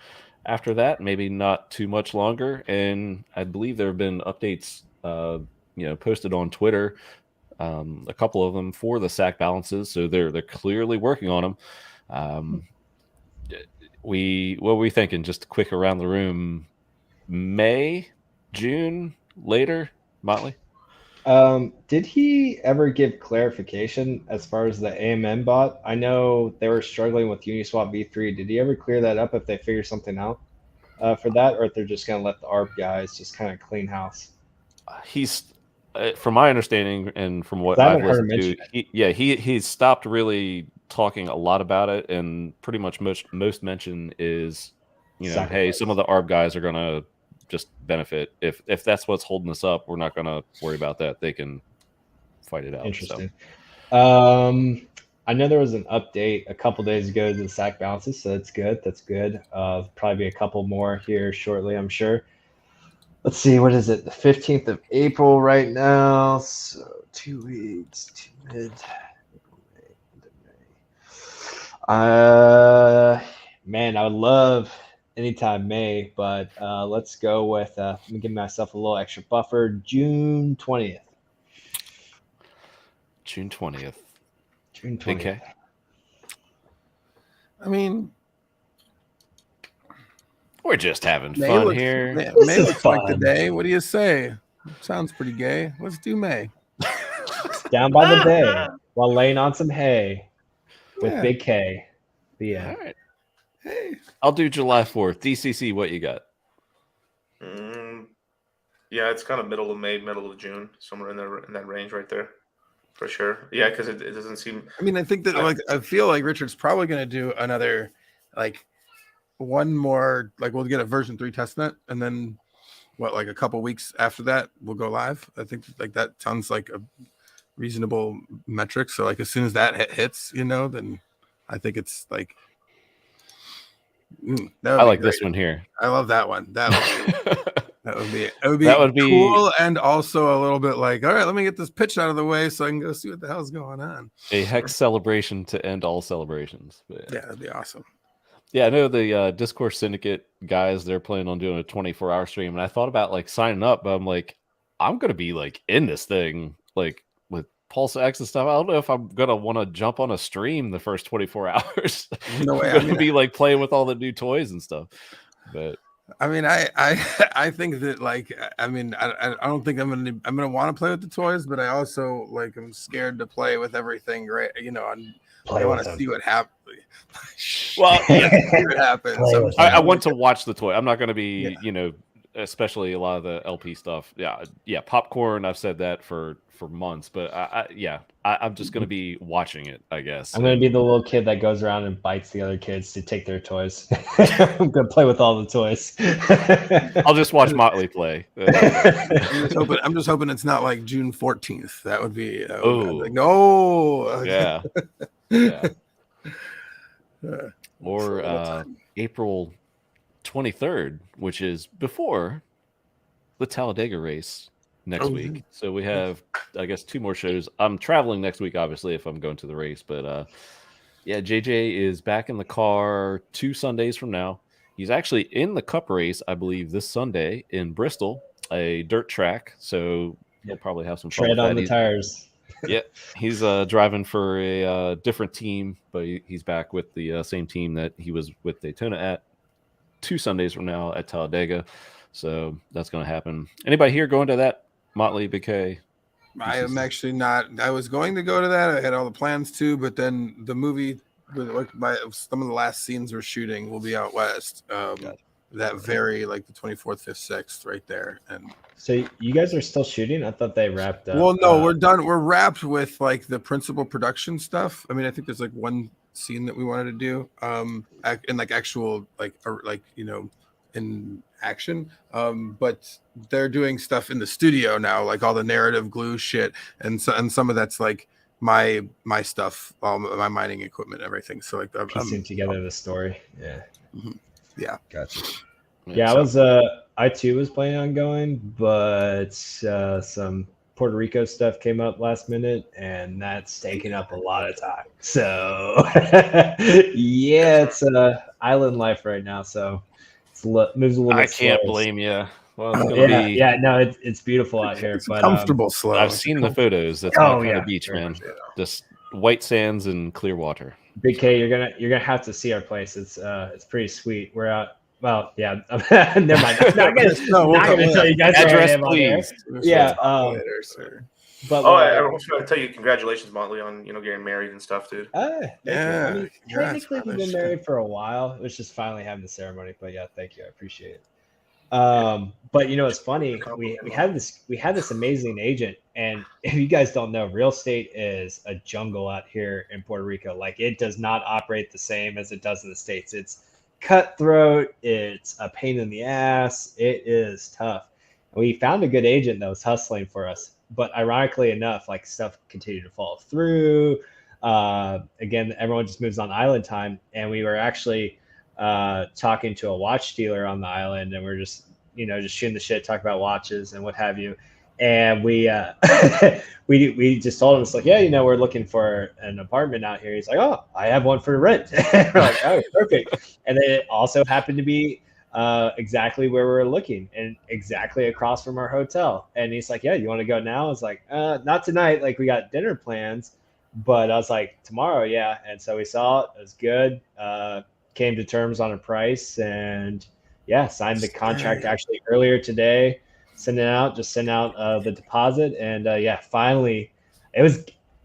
that, maybe not too much longer. And I believe there have been updates, posted on Twitter. A couple of them for the stack balances, so they're clearly working on them. What were we thinking? Just a quick around the room. May, June, later, Motley.
Did he ever give clarification as far as the AMM bot? I know they were struggling with Uniswap V3. Did he ever clear that up if they figure something out for that, or if they're just going to let the ARB guys just kind of clean house?
He's from my understanding and from what I've listened to, he's stopped really talking a lot about it, and pretty much most mention is, hey, some of the ARB guys are gonna just benefit. If that's what's holding us up, we're not gonna worry about that. They can fight it out.
Interesting. So. I know there was an update a couple days ago to the stack balances, so that's good. Probably be a couple more here shortly, I'm sure. Let's see, what is it? The 15th of April right now. So 2 weeks, man, I would love anytime May, but let's go with, let me give myself a little extra buffer, June 20th.
June 20th.
June 20th.
Okay.
I mean,
we're just having fun here.
May looks like the day. What do you say? Sounds pretty gay. Let's do May.
Down by the bay while laying on some hay with Big K. The end.
All right. Hey, I'll do July 4th. DCC, what you got?
Yeah, it's kind of middle of May, middle of June, somewhere in that range right there, for sure. Yeah, because it doesn't seem.
I mean, I think that I feel like Richard's probably going to do another one more, we'll get a version 3 testnet, and then a couple weeks after that we'll go live. I think that sounds like a reasonable metric. So as soon as that hits, then I think it's I
like this one here.
I love that one. That would be cool, and also a little bit all right, let me get this pitch out of the way so I can go see what the hell's going on.
A HEX celebration to end all celebrations.
But yeah, that'd be awesome.
Yeah, I know the Discourse Syndicate guys, they're planning on doing a 24-hour stream, and I thought about signing up, but I'm I'm gonna be in this thing with PulseX and stuff. I don't know if I'm gonna want to jump on a stream the first 24 hours.
No way.
I'm gonna be playing with all the new toys and stuff. But
I mean, I think that I don't think I'm gonna want to play with the toys, but I also I'm scared to play with everything. Right? I want to see what happens.
Well, yeah.
See what happens.
I want to watch the toy. I'm not going to be, especially a lot of the LP stuff. Yeah, popcorn. I've said that for months, but I'm just going to be watching it, I guess.
I'm going to be the little kid that goes around and bites the other kids to take their toys. I'm going to play with all the toys.
I'll just watch Motley play.
I'm just hoping it's not June 14th. That would be no.
Yeah. Yeah. Or April 23rd, which is before the Talladega race next week. So we have, I guess, 2 more shows. I'm traveling next week, obviously, if I'm going to the race. But JJ is back in the car 2 Sundays from now. He's actually in the Cup race, I believe, this Sunday in Bristol, a dirt track. So he'll probably have some fun.
Tread on the tires.
Yeah, he's driving for a different team, but he's back with the same team that he was with Daytona at 2 Sundays from now at Talladega. So that's going to happen. Anybody here going to that Motley BK?
I am actually not. I was going to go to that. I had all the plans to, but then the movie, some of the last scenes we're shooting will be out west. That very like the 24th, 5th, 6th, right there. And
so you guys are still shooting? I thought they wrapped up.
Well, no, we're done. We're wrapped with like the principal production stuff. I mean, I think there's like one scene that we wanted to do, and like actual like in action. But they're doing stuff in the studio now, like all the narrative glue shit, and some of that's like my stuff, all my mining equipment, everything. So like
piecing together the story. Yeah.
Mm-hmm. Yeah.
Gotcha. Yeah, I too was planning on going, but some Puerto Rico stuff came up last minute, and that's taking up a lot of time. So yeah, it's island life right now. So it's moves a little bit slow.
I can't blame you. Well, it's gonna be
no, it's beautiful out here.
It's comfortable slow.
I've seen the photos. That's my kind of beach, man. Just white sands and clear water.
Big K, you're gonna have to see our place. It's pretty sweet. We're out. Well, yeah. Never mind. Not gonna tell you guys
address, please.
Yeah.
But I was trying to tell you, congratulations, Motley, on getting married and stuff, dude.
Yeah. I mean, technically, we've been married for a while. It was just finally having the ceremony. But yeah, thank you. I appreciate it. But it's funny. We had this amazing agent, and if you guys don't know, real estate is a jungle out here in Puerto Rico. Like, it does not operate the same as it does in the States. It's cutthroat. It's a pain in the ass. It is tough. We found a good agent that was hustling for us, but ironically enough, like, stuff continued to fall through. Again, everyone just moves on island time, and we were actually talking to a watch dealer on the island, and we're just shooting the shit, talking about watches and what have you. And we we just told him, it's like, yeah, we're looking for an apartment out here. He's like, oh, I have one for rent. We're like, oh, perfect. And then it also happened to be exactly where we were looking, and exactly across from our hotel. And he's like, yeah, you want to go now? I was like, not tonight, like, we got dinner plans. But I was like, tomorrow, yeah. And so we saw it. It was good. Came to terms on a price, and yeah, signed the contract actually earlier today. Send out the deposit, and yeah, finally,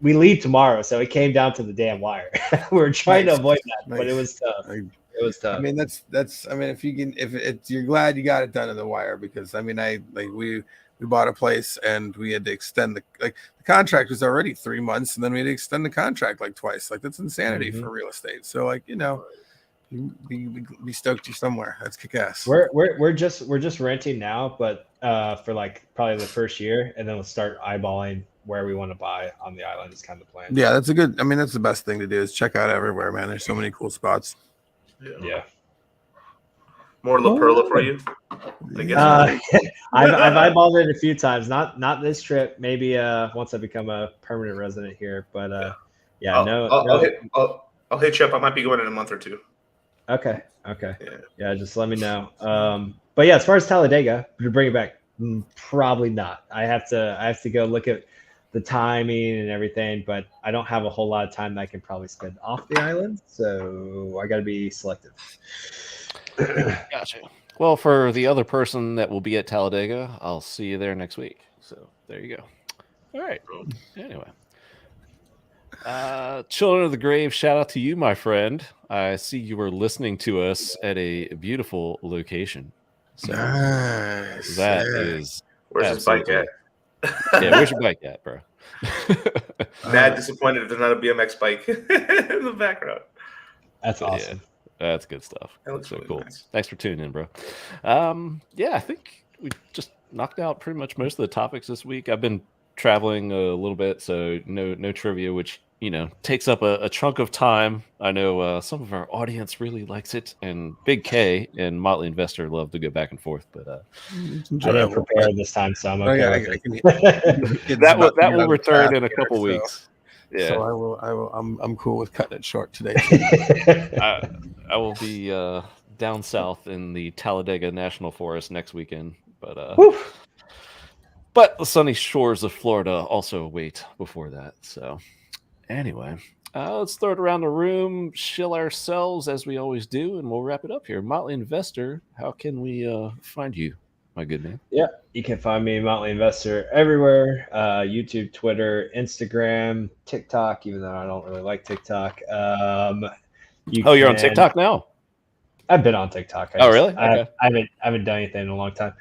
we leave tomorrow, so it came down to the damn wire. We were trying to avoid that, but it was tough. It was tough.
I mean, that's. I mean, you're glad you got it done to the wire, because I mean, we bought a place and we had to extend the contract was already 3 months, and then we had to extend the contract like twice. Like, that's insanity for real estate. So like, we stoked you somewhere. That's kick ass.
We're just renting now, but for like probably the first year, and then we'll start eyeballing where we want to buy on the island is kind of the plan.
Yeah, that's the best thing to do, is check out everywhere, man. There's so many cool spots.
Yeah.
More La Perla for you?
I've eyeballed it a few times. Not this trip. Maybe once I become a permanent resident here. But
I'll hit you up. I might be going in a month or two.
Okay. Yeah, just let me know. But yeah, as far as Talladega, to bring it back, probably not. I have to go look at the timing and everything, but I don't have a whole lot of time that I can probably spend off the island, so I got to be selective.
Gotcha. Well, for the other person that will be at Talladega, I'll see you there next week. So there you go. All right. Anyway. Children of the Grave, shout out to you, my friend. I see you were listening to us at a beautiful location. So
nice.
That is.
Where's his bike at?
Yeah, where's your bike at, bro?
Mad disappointed if there's not a BMX bike in the background.
That's awesome.
Yeah, that's good stuff.
That looks
so
really
cool.
nice.
Thanks for tuning in, bro. Yeah, I think we just knocked out pretty much most of the topics this week. I've been traveling a little bit, so no trivia, which takes up a chunk of time. I know some of our audience really likes it, and Big K and Motley Investor love to go back and forth, but
I didn't prepare this time, so I'm okay.
That will return in a couple weeks. Yeah,
so I'm cool with cutting it short today.
I will be down south in the Talladega National Forest next weekend, but But the sunny shores of Florida also await before that. So, anyway, let's throw it around the room, shill ourselves as we always do, and we'll wrap it up here. Motley Investor, how can we find you, my good man?
Yeah, you can find me, Motley Investor, everywhere: YouTube, Twitter, Instagram, TikTok. Even though I don't really like TikTok.
You're on TikTok now?
I've been on TikTok.
Really? Okay.
I haven't done anything in a long time.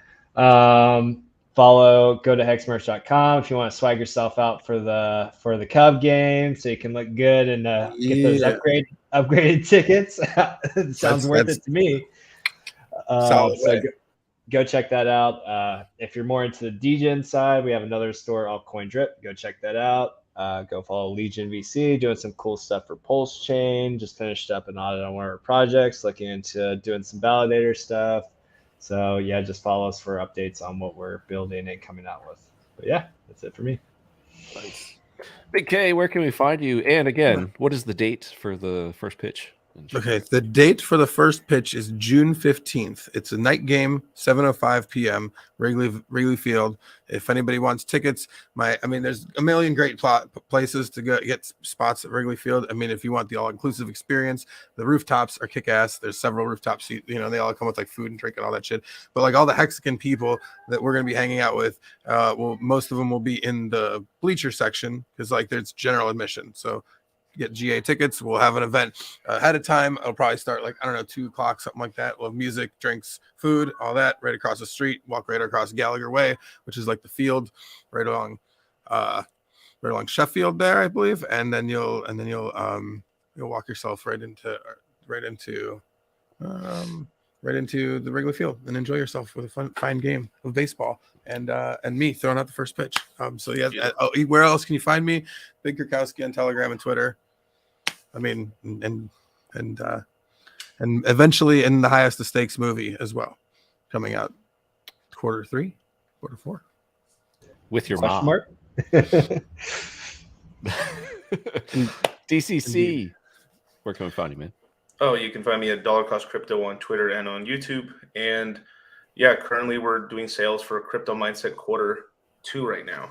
Go to hexmerch.com if you want to swag yourself out for the Cub game, so you can look good and get those upgraded tickets. It sounds worth it to me. Go check that out. If you're more into the DGen side, we have another store, Altcoin Drip. Go check that out. Go follow Legion VC, doing some cool stuff for PulseChain. Just finished up an audit on one of our projects, looking into doing some validator stuff. So yeah, just follow us for updates on what we're building and coming out with. But yeah, that's it for me.
Nice. Big K, where can we find you? And again, what is the date for the first pitch?
Okay, the date for the first pitch is June 15th. It's a night game, 7:05 p.m. Wrigley Field. If anybody wants tickets, there's a million great places to go get spots at Wrigley Field. I mean, if you want the all-inclusive experience, the rooftops are kick-ass. There's several rooftop seats. You know, they all come with like food and drink and all that shit. But like all the Hexagon people that we're gonna be hanging out with, most of them will be in the bleacher section because like there's general admission. So get GA tickets. We'll have an event ahead of time. It'll probably start 2:00, something like that. We'll have music, drinks, food, all that right across the street. Walk right across Gallagher Way, which is like the field right along Sheffield there, I believe. And then you'll walk yourself right into the Wrigley Field and enjoy yourself with a fine game of baseball and me throwing out the first pitch. Where else can you find me? Big Krakowski on Telegram and Twitter. I mean, and eventually in the Highest of Stakes movie as well, coming out quarter 4
with your mom. DCC, where can we find you, man?
Oh, you can find me at Dollar Cost Crypto on Twitter and on YouTube. And yeah, currently we're doing sales for Crypto Mindset Q2 right now.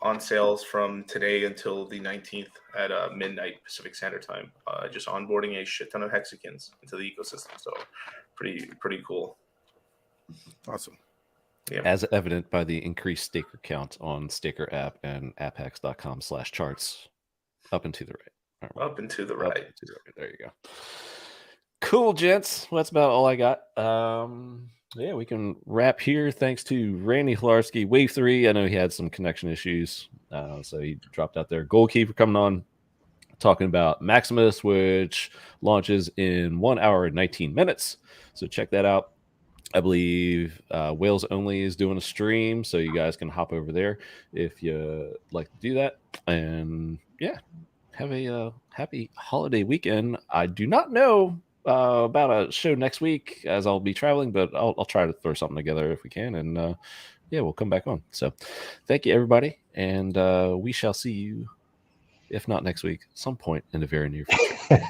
On sales from today until the 19th at midnight Pacific Standard Time. Just onboarding a shit ton of Hexicans into the ecosystem. So pretty cool.
Awesome.
Yeah. As evident by the increased staker count on Staker app and apphex.com/charts up and to the right.
Up and to the right.
There you go. Cool, gents. Well, that's about all I got. Yeah, we can wrap here. Thanks to Randy Hlarski, Wave3. I know he had some connection issues, so he dropped out there. GoldK3y for coming on, talking about Maximus, which launches in 1 hour and 19 minutes. So check that out. I believe Wales Only is doing a stream, so you guys can hop over there if you like to do that. And yeah, have a happy holiday weekend. I do not know about a show next week as I'll be traveling, but I'll try to throw something together if we can. And yeah, we'll come back on. So thank you, everybody. And we shall see you, if not next week, some point in the very near future.